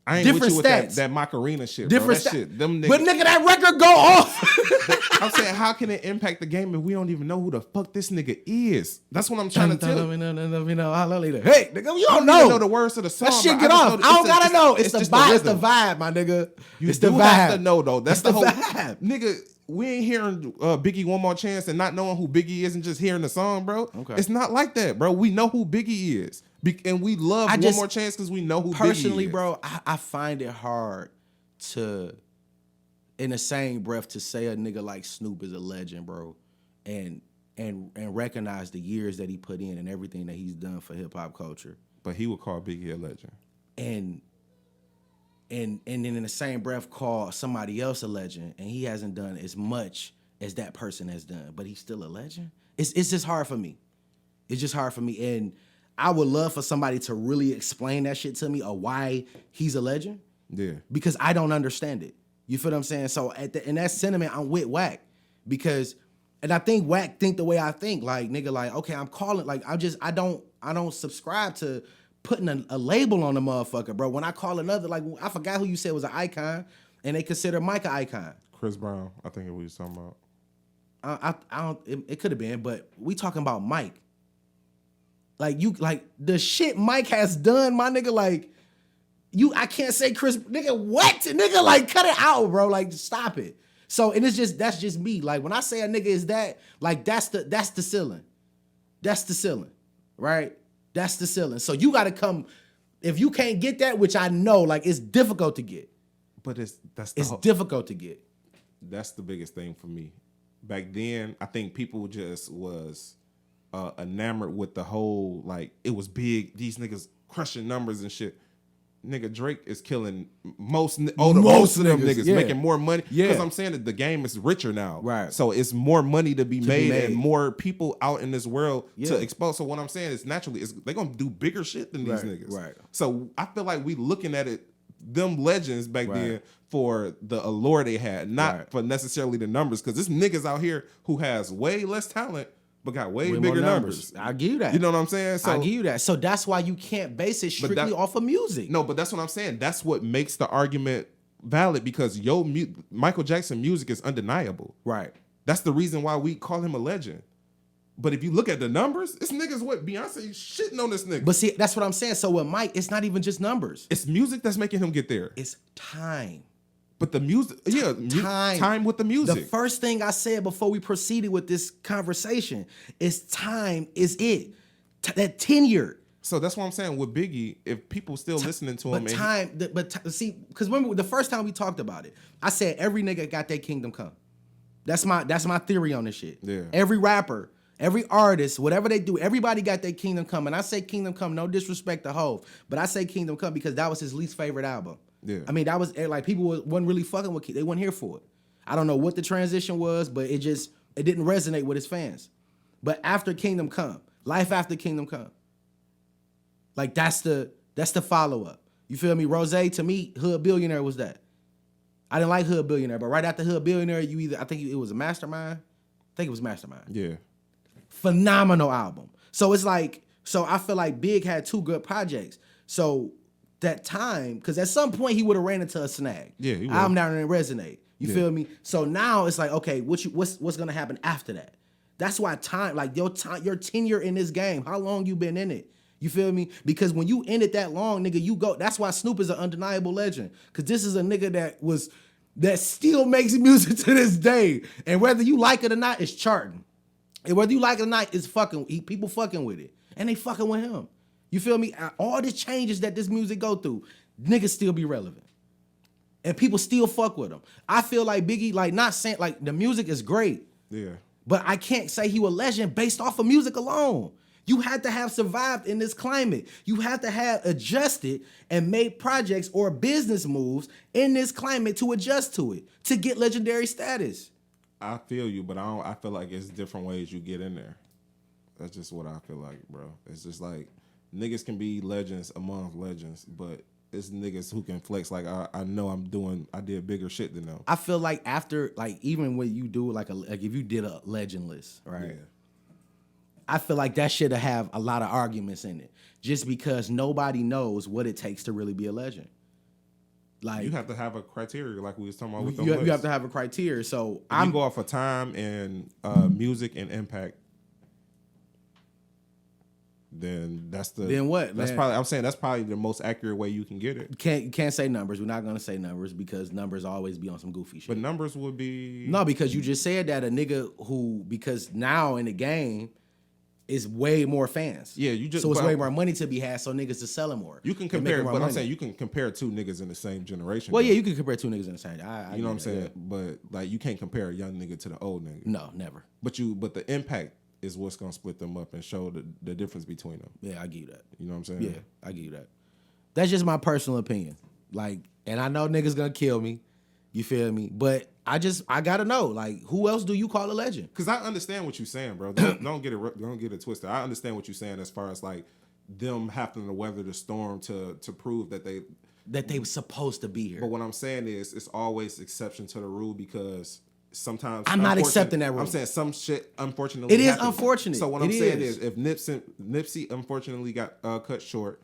I ain't different with you with stats. that Macarena shit. different bro. That shit, them niggas. But nigga, that record go off. I'm saying, how can it impact the game if we don't even know who the fuck this nigga is? That's what I'm trying to tell you. Hey, nigga, you I don't don't even know know the words to the song. that shit. bro. Get just off. know I don't gotta know. It's the just vibe. It's the rhythm. vibe, my nigga. You It's the do vibe. have to know though. That's It's the whole vibe. nigga. We ain't hearing Biggie One More Chance and not knowing who Biggie is and just hearing the song, bro. Okay. It's not like that, bro. We know who Biggie is, and we love One More Chance because we know who personally, Biggie is. bro, I find it hard to, in the same breath, to say a nigga like Snoop is a legend, bro, and recognize the years that he put in and everything that he's done for hip hop culture, But he would call Biggie a legend. and then in the same breath call somebody else a legend, and he hasn't done as much as that person has done, but he's still a legend. It's just hard for me. It's just hard for me, and I would love for somebody to really explain that shit to me, or why he's a legend. Yeah. Because I don't understand it. You feel what I'm saying? So in that sentiment, I'm with Wack. Because, and I think Wack think the way I think. Like, nigga, like, okay, I'm calling, like, I don't subscribe to putting a label on the motherfucker, bro. When I call another, like, I forgot who you said was an icon, and they consider Mike an icon. Chris Brown, I think it was talking about. I don't, it could have been, but we talking about Mike. Like, the shit Mike has done, my nigga, like, I can't say Chris, nigga, what? Nigga, like, cut it out, bro. Like, stop it. So, and that's just me. Like, when I say a nigga is that, like, that's the ceiling. That's the ceiling, right? That's the ceiling. So you gotta come, if you can't get that, which I know, like, it's difficult to get. But it's Difficult to get. That's the biggest thing for me. Back then, I think people just was enamored with the whole, like, it was big, these niggas crushing numbers and shit. Nigga, Drake is killing most of them niggas, yeah. making more money. Yeah. Because I'm saying that the game is richer now. Right. So it's more money to be made and more people out in this world Yeah. to expose. So what I'm saying is naturally, they're going to do bigger shit than these Right, niggas. right. So I feel like we looking at it, them legends back then for the allure they had, not for necessarily the numbers. Because there's niggas out here who has way less talent but got way bigger more numbers. I give you that. You know what I'm saying? So I give you that. So that's why you can't base it strictly off of music. No, but that's what I'm saying. That's what makes the argument valid, because Michael Jackson music is undeniable. Right. That's the reason why we call him a legend. But if you look at the numbers, it's niggas what Beyonce shitting on this nigga. But see, that's what I'm saying. So with Mike, it's not even just numbers. It's music that's making him get there. It's time. But the music, time with the music. The first thing I said before we proceeded with this conversation is time is it. That tenure. So that's what I'm saying with Biggie. If people still listening to him, see, because remember the first time we talked about it, I said every nigga got their kingdom come. That's my theory on this shit. Yeah. Every rapper, every artist, whatever they do, everybody got their kingdom come. And I say kingdom come, no disrespect to Hov, but I say kingdom come because that was his least favorite album. Yeah. I mean, that was like people wasn't really fucking with it. They weren't here for it. I don't know what the transition was, but it didn't resonate with his fans. But after Kingdom Come, life after Kingdom Come, like that's the follow up. You feel me? Rose, to me, Hood Billionaire was that. I didn't like Hood Billionaire, but right after Hood Billionaire, I think it was a Mastermind. I think it was Mastermind. Yeah. Phenomenal album. So it's like, so I feel like Big had two good projects. So that time, because at some point he would have ran into a snag. Yeah, he would. I'm not gonna resonate. You feel me? So now it's like, okay, what's gonna happen after that? That's why time, like your tenure in this game, how long you been in it? You feel me? Because when you in it that long, nigga, you go. That's why Snoop is an undeniable legend. Because this is a nigga that still makes music to this day, and whether you like it or not, it's charting. And whether you like it or not, it's people fucking with it, and they fucking with him. You feel me? All the changes that this music go through, niggas still be relevant. And people still fuck with him. I feel like Biggie, like not saying, like the music is great. Yeah. But I can't say he was a legend based off of music alone. You had to have survived in this climate. You had to have adjusted and made projects or business moves in this climate to adjust to it, to get legendary status. I feel you, but I feel like it's different ways you get in there. That's just what I feel like, bro. It's just like niggas can be legends among legends, but it's niggas who can flex like I know I did bigger shit than them. I feel like after, like, even when you do like if you did a legend list, right? Yeah. I feel like that should have a lot of arguments in it, just because nobody knows what it takes to really be a legend. Like, You have to have a criteria, like we was talking about with the you have to have a criteria. So I'm go off of time and music and impact. Then Then what, That's man? probably, I'm saying that's probably the most accurate way you can get it. You can't say numbers. We're not gonna say numbers because numbers always be on some goofy shit. But numbers would be No, because you just said that a nigga because now in the game is way more fans. Yeah, you just so it's but way more money to be had. So niggas are selling more. You can They're compare, making more but I'm money. saying you can compare two niggas in the same generation. Well, though. yeah, you can compare two niggas in the same. You know what I'm saying? But like you can't compare a young nigga to the old nigga. No, never. But the impact is what's gonna split them up and show the difference between them. Yeah, I give you that. You know what I'm saying? Yeah, I give you that. That's just my personal opinion. Like, and I know niggas gonna kill me. You feel me? But I gotta know, like, who else do you call a legend? Because I understand what you're saying, bro. Don't get it twisted. I understand what you're saying as far as like them having to weather the storm to prove that they were supposed to be here. But what I'm saying is it's always exception to the rule because sometimes I'm not accepting that rule. I'm saying some shit unfortunately It is happens. unfortunate. So what It I'm saying is. is if Nipsey unfortunately got cut short,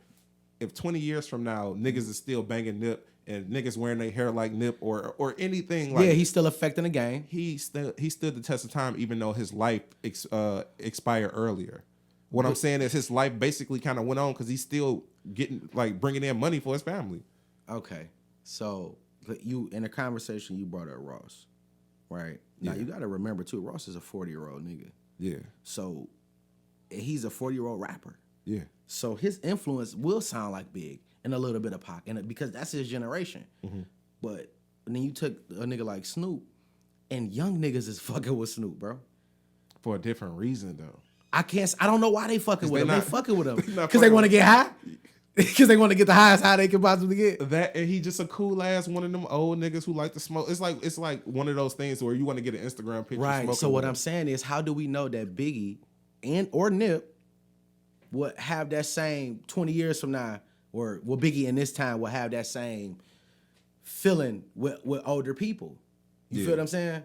if 20 years from now niggas is still banging Nip and niggas wearing their hair like Nip or anything like, yeah, he's still affecting the game. he stood the test of time even though his life expired earlier. What I'm saying is his life basically kind of went on because he's still getting like bringing in money for his family. Okay, so but you in a conversation you brought up Ross, right? Now Yeah. you got to remember too, Ross is a 40-year-old nigga. Yeah, So he's a 40-year-old rapper. yeah, So his influence will sound like Big and a little bit of Pac, and because that's his generation. Mm-hmm. But then you took a nigga like Snoop, and young niggas is fucking with Snoop, bro. for a different reason though. I don't know why they fucking with him. They fucking with him not because they fucking want to with get high. Because they want to get the highest high they can possibly get. That and he just a cool ass one of them old niggas who like to smoke. It's like one of those things where you want to get an Instagram picture. Right. smoking So what with I'm saying is, how do we know that Biggie or Nip would have that same 20 years from now, or Biggie in this time will have that same feeling with older people? You feel what I'm saying?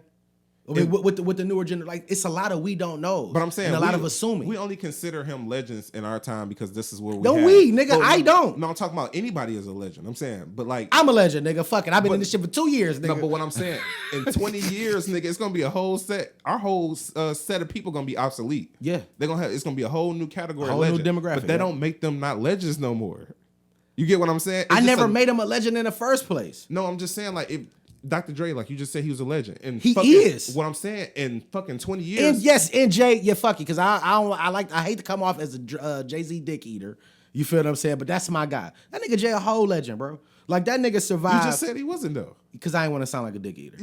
I mean, with the newer generation, like it's a lot of we don't know. But I'm saying and a lot of assuming. We only consider him legends in our time because this is where we Don't have. we, nigga? But I don't. No, I'm talking about anybody as a legend. I'm saying, but like I'm a legend, nigga. Fuck it. I've been But- in this shit for 2 years, nigga. no, but what I'm saying, in 20 years, nigga, it's gonna be a whole set. Our whole set of people gonna be obsolete. Yeah. They're gonna have. It's gonna be a whole new category. A whole of new legend, demographic, But that yeah. don't make them not legends no more. You get what I'm saying? It's I just never made him a legend in the first place. No, I'm just saying, like, if Dr. Dre, like you just said, he was a legend, and He fucking, is. What I'm saying, in fucking 20 years, And yes, and Jay, yeah, fuck you, because I hate to come off as a Jay-Z dick eater. You feel what I'm saying? But that's my guy. That nigga Jay a whole legend, bro. Like that nigga you survived. just said he wasn't though. Because I ain't want to sound like a dick eater.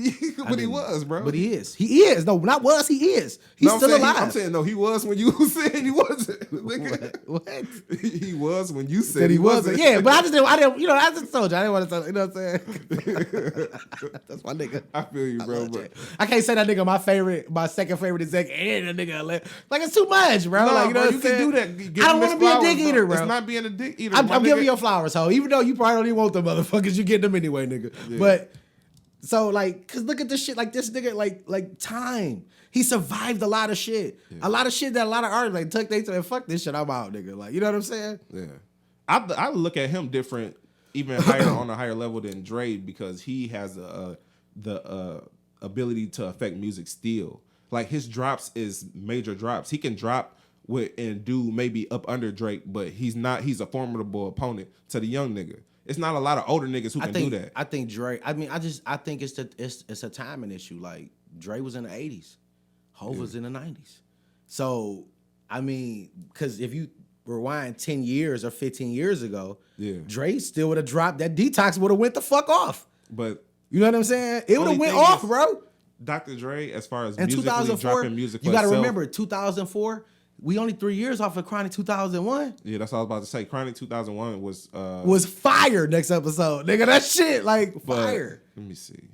But he was, bro. But he is. He is. No, not was. He is. He's No, I'm still saying alive. I'm saying no, he was when you said he wasn't. Nigga. What? He was when you said That he he wasn't. wasn't. Yeah, but I didn't. You know, I just told you. I didn't want to tell you. know what I'm saying? That's my nigga. I feel you, bro. love But Jay. I can't say that nigga my second favorite exec and a nigga like it's too much, bro. no, like you know bro, what you I'm can saying? do that. Give I don't him want to his be a flowers, dick eater, bro. It's not being a dick eater. I'm my giving nigga. you your flowers, ho. Even though you probably don't even want them motherfuckers, you get them anyway, nigga. Yeah. But so like, cause look at this shit. Like this nigga, like time. He survived a lot of shit. A lot of shit that a lot of artists like took they said, fuck this shit, I'm out, nigga. Like, you know what I'm saying? Yeah, I look at him different even higher on a higher level than Dre because he has the ability to affect music still. Like his drops is major drops. He can drop with and do maybe up under Drake, but he's a formidable opponent to the young nigga. It's not a lot of older niggas who can do that. I think Dre. I mean, I think it's a timing issue. Like Dre was in the 80s, Hov was in the 90s. So I mean, because if you rewind 10 years or 15 years ago, Dre still would have dropped that Detox would have went the fuck off. But you know what I'm saying? It would have went off, bro. Dr. Dre, as far as In musically 2004, dropping music, you got to remember 2004. We only 3 years off of Chronic 2001. Yeah, that's what I was about to say. Chronic 2001 was fire. Next episode, nigga, that shit like fire. Let me see.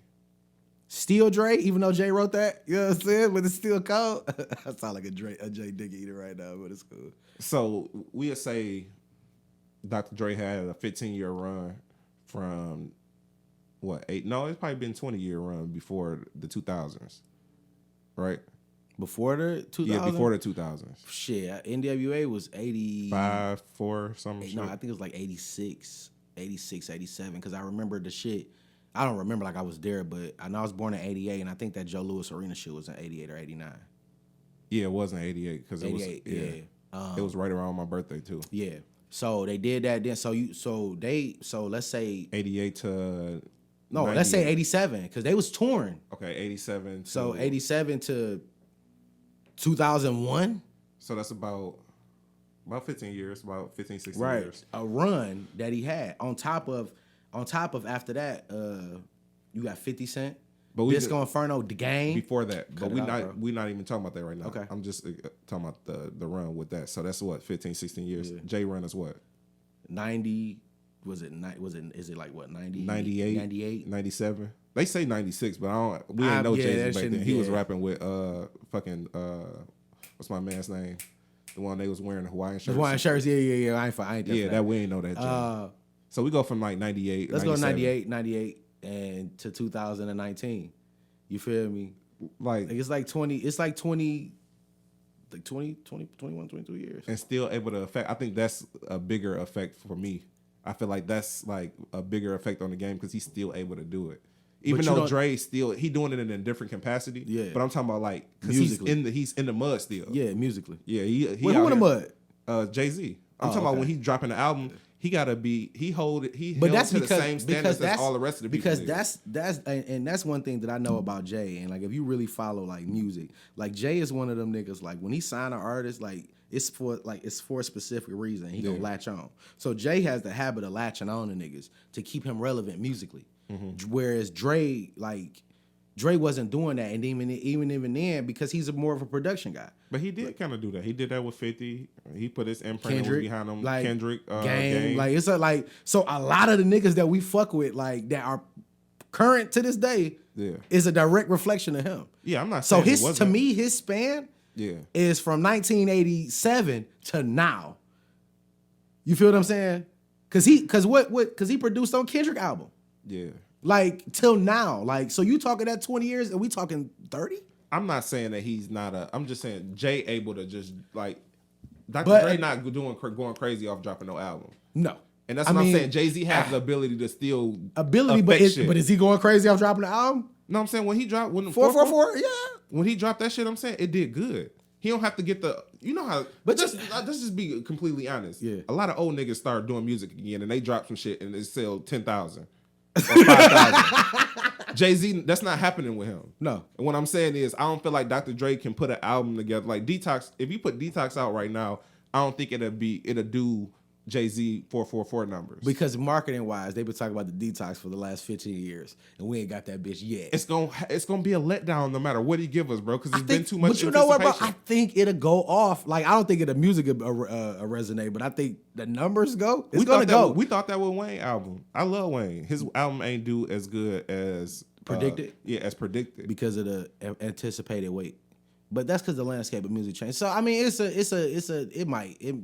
Still Dre, even though Jay wrote that, you know what I'm saying? But it's still cold. I sound like a Jay Dick eater right now, but it's cool. So we'll say Dr. Dre had a 15-year run from what, 8? No, it's probably been 20-year run before the 2000s, right? Before the 2000s? Yeah, before the 2000s. Shit, NWA was 85, 4, something. No, I think it was like 86, 87, because I remember the shit. I don't remember like I was there, but I know I was born in 88, and I think that Joe Louis Arena shit was in 88 or 89. Yeah, it wasn't 88 because it was it was right around my birthday too. Yeah. So they did that then. So let's say 88 to no, 98. let's say 87 because they was touring. Okay, 87. So 87 to 2001. So that's about 15 years, about 15, 16 right. years. A run that he had on top of after that, you got 50 Cent, but Disco Inferno, The Game. Before that, but we're not even talking about that right now. Okay. I'm just talking about the run with that. So that's what 15, 16 years. Yeah. J run is what? 90. Is it like what 90? 98, 97. They say 96, but we ain't know Jay-Z back then. He was rapping with fucking what's my man's name? The one they was wearing the Hawaiian shirts. Hawaiian shirts, yeah. I ain't that we ain't know that. So we go from like 98. Let's 97. go 98, and to 2019. You feel me? Like it's like 20. It's like 20. Like 20, 21, 22 years. And still able to affect. I think that's a bigger effect for me. I feel like that's like a bigger effect on the game because he's still able to do it. Even though Dre he doing it in a different capacity. Yeah. But I'm talking about like because he's in the mud still. Yeah, musically. Yeah. Who in the mud? Jay-Z. I'm talking about when he's dropping the album. He gotta be. Held to the same standards as all the rest of the people. Because that's one thing that I know about Jay. And like if you really follow like music, like Jay is one of them niggas. Like when he sign an artist, like it's for a specific reason. He gonna latch on. So Jay has the habit of latching on to niggas to keep him relevant musically. Mm-hmm. Whereas Dre wasn't doing that, and even then because he's more of a production guy. But he did kind of do that. He did that with 50. He put his imprint behind him. Like, Kendrick, Game. Like it's so a lot of the niggas that we fuck with, like that are current to this day, is a direct reflection of him. Yeah, I'm not saying so his span is from 1987 to now. You feel what I'm saying? Cause he produced on Kendrick album. Yeah. Like till now. Like so you talking that 20 years and we talking 30? I'm not saying that he's not I'm just saying Jay able to just like Dr. Dre not going crazy off dropping no album. No. And that's what I'm saying. Jay-Z has the ability to still but is he going crazy off dropping the album? No, I'm saying when he dropped 444, yeah. When he dropped that shit, I'm saying it did good. He don't have to get how. But let's just be completely honest. Yeah. A lot of old niggas start doing music again, and they drop some shit and they sell 10,000 or 5,000. Jay-Z, that's not happening with him. No. And what I'm saying is, I don't feel like Dr. Dre can put an album together like Detox. If you put Detox out right now, I don't think it'll do Jay-Z 444 numbers. Because marketing wise, they've been talking about the Detox for the last 15 years, and we ain't got that bitch yet. It's gonna be a letdown no matter what he give us, bro. Because it's been too much. But you know what, bro? I think it'll go off. Like I don't think the music will resonate, but I think the numbers go. It's gonna go. We thought that with Wayne album. I love Wayne. His album ain't do as good as predicted. As predicted because of the anticipated weight. But that's because the landscape of music changed. So I mean,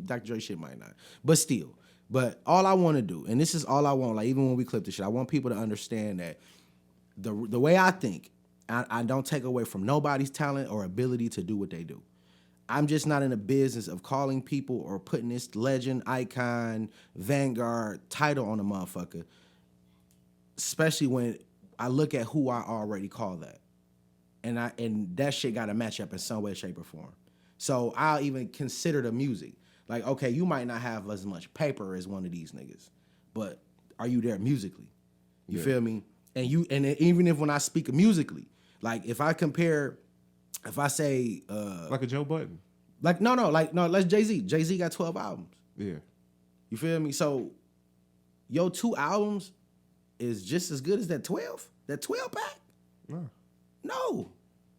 Dr. Dre shit might not, but still. But all I want to do, and this is all I want, like even when we clip this shit, I want people to understand that the way I think, I don't take away from nobody's talent or ability to do what they do. I'm just not in the business of calling people or putting this legend, icon, Vanguard title on a motherfucker. Especially when I look at who I already call that. And that shit gotta match up in some way, shape, or form. So I'll even consider the music. Like, okay, you might not have as much paper as one of these niggas, but are you there musically? You feel me? And even if when I speak musically, like if I say like a Joe Budden. Let's Jay-Z. Jay-Z got 12 albums. Yeah. You feel me? So your 2 albums is just as good as that 12? That 12 pack? No.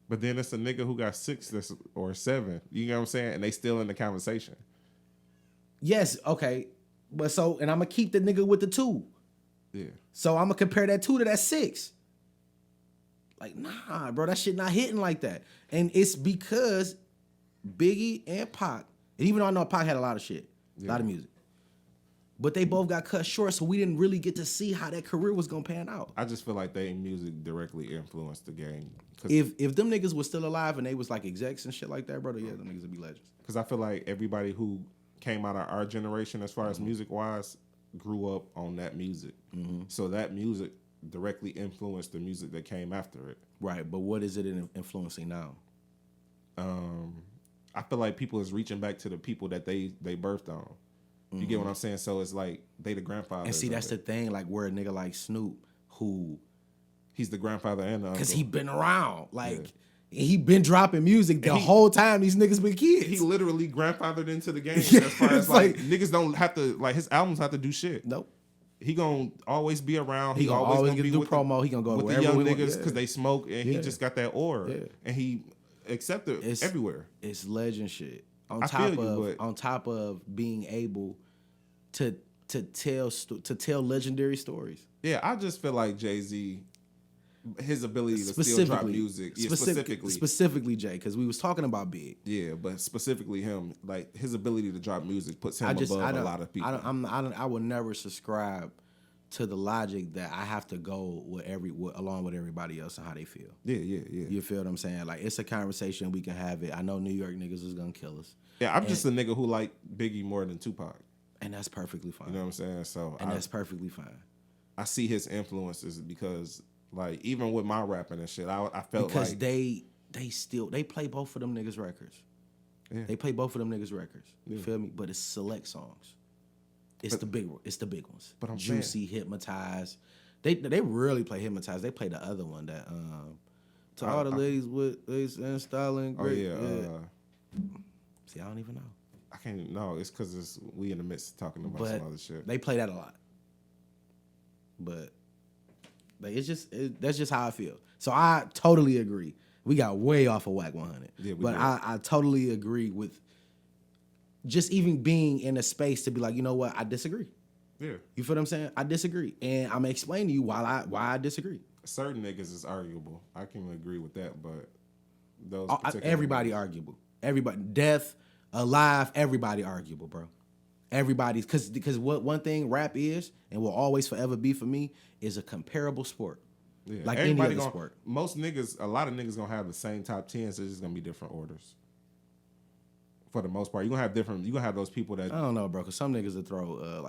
But then it's a nigga who got 6 or 7. You know what I'm saying? And they still in the conversation. Yes, okay. But and I'm gonna keep the nigga with the 2. Yeah. So I'm gonna compare that 2 to that 6. Like, nah, bro, that shit not hitting like that. And it's because Biggie and Pac, and even though I know Pac had a lot of shit, a lot of music, but they both got cut short, so we didn't really get to see how that career was gonna pan out. I just feel like their music directly influenced the game. If them niggas was still alive and they was like execs and shit like that, brother, yeah, them niggas would be legends. Because I feel like everybody who came out of our generation, as far as music-wise, grew up on that music. So that music directly influenced the music that came after it. Right, but what is it influencing now? I feel like people is reaching back to the people that they birthed on. You get what I'm saying? So it's like they the grandfather. And see, that's the thing, like where a nigga like Snoop, who he's the grandfather and the uncle. Because he been around. Like, he been dropping music the whole time these niggas been kids. He literally grandfathered into the game as far as like niggas don't have to, like his albums have to do shit. Nope. He gonna always be around. He always gonna be with promo. He gonna go with the young niggas because they smoke and he just got that aura. Yeah. And he accepted everywhere. It's legend shit. On top of being able to tell legendary stories. Yeah, I just feel like Jay-Z, his ability to still drop music, specifically Jay, because we was talking about Big. Yeah, but specifically him, like his ability to drop music puts him above a lot of people. I will never subscribe to the logic that I have to go along with everybody else and how they feel. Yeah. You feel what I'm saying? Like, it's a conversation, we can have it. I know New York niggas is gonna kill us. Yeah, I'm just a nigga who like Biggie more than Tupac. And that's perfectly fine. You know what I'm saying? So that's perfectly fine. I see his influences because, like, even with my rapping and shit, I felt because like they play both of them niggas records. Yeah. They play both of them niggas records. You feel me? But it's select songs. It's the big ones. But I'm Juicy, saying, Hypnotize. They rarely play Hypnotize. They play the other one that to all the ladies with Ace and Styling. Great. Oh yeah. See, I don't even know. I can't. No, it's because we in the midst of talking about some other shit. They play that a lot. But like, that's just how I feel. So I totally agree. We got way off of whack 100. Yeah, but I totally agree with just even being in a space to be like, you know what, I disagree. Yeah. You feel what I'm saying? I disagree. And I'm gonna explain to you why I disagree. Certain niggas is arguable. I can agree with that, but those everybody niggas. Arguable. Everybody, death, alive, everybody arguable, bro. Everybody's because what one thing rap is and will always forever be for me is a comparable sport. Yeah. Like everybody any other sport. Most niggas, a lot of niggas gonna have the same top 10, so it's just gonna be different orders. For the most part, you're gonna have those people that I don't know, bro, because some niggas that throw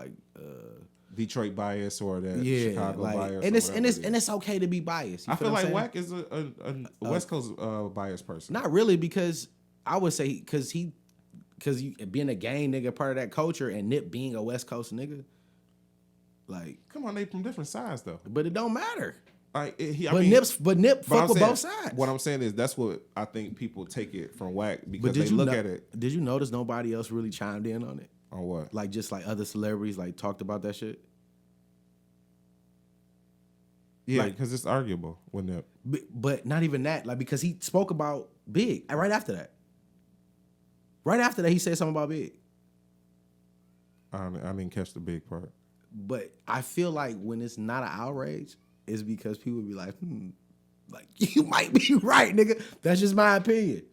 Detroit bias or that Chicago bias. And it's okay to be biased. I feel like Wack is a West Coast biased person. Not really, because I would say because being a gang nigga, part of that culture, and Nip being a West Coast nigga, like, come on, they from different sides though. But it don't matter. Like, Nip fuck with both sides. What I'm saying is that's what I think people take it from Wack because they look at it. Did you notice nobody else really chimed in on it? On what? Like, just like other celebrities like talked about that shit. Yeah, because it's arguable with Nip. But not even that. Like, because he spoke about Big right after that. Right after that, he said something about Big. I didn't catch the Big part. But I feel like when it's not an outrage, it's because people be like, like, you might be right, nigga. That's just my opinion.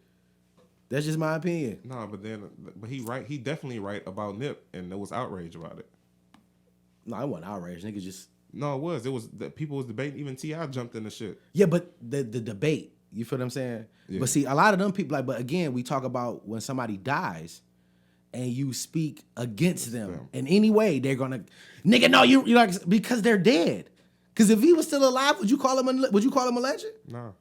No, but he definitely right about Nip, and there was outrage about it. No, it wasn't outrage, nigga. Just no, it was. It was that people was debating. Even T.I. jumped in the shit. Yeah, but the debate You feel what I'm saying? Yeah. But see, a lot of them people, like, but again, we talk about when somebody dies and you speak against them in any way, they're gonna, nigga, no, you like, because they're dead. Because if he was still alive, would you call him a legend? No.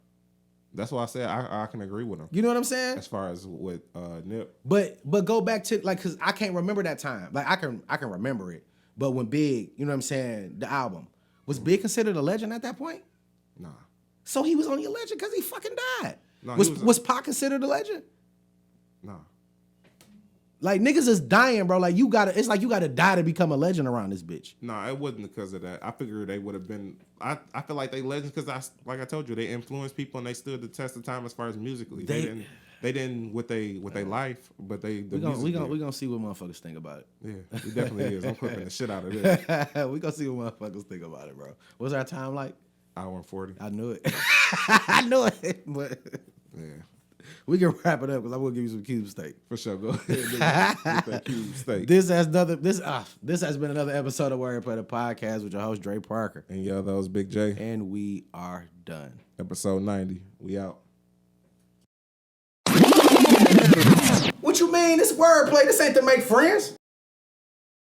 That's why I said I can agree with him. You know what I'm saying? As far as with Nip. But go back to, like, because I can't remember that time. Like, I can remember it. But when Big, you know what I'm saying, the album, was Big considered a legend at that point? Nah. So he was only a legend because he fucking died. No, was Pac considered a legend? Nah. Like, niggas is dying, bro. Like, it's like you gotta die to become a legend around this bitch. Nah, it wasn't because of that. I figured they would have been. I feel like they legends because like I told you, they influenced people and they stood the test of time as far as musically. They didn't with they life, but we gonna see what motherfuckers think about it. Yeah, it definitely is. I'm clipping the shit out of this. We gonna see what motherfuckers think about it, bro. What's our time like? Hour and 40. I knew it. I knew it. But Yeah. we can wrap it up because I'm gonna give you some cube steak. For sure. Go ahead. Get that cube steak. This has been another episode of Wordplay the Podcast with your host Dre Parker. And yo, that was Big J. And we are done. Episode 90. We out. What you mean? This wordplay. This ain't to make friends.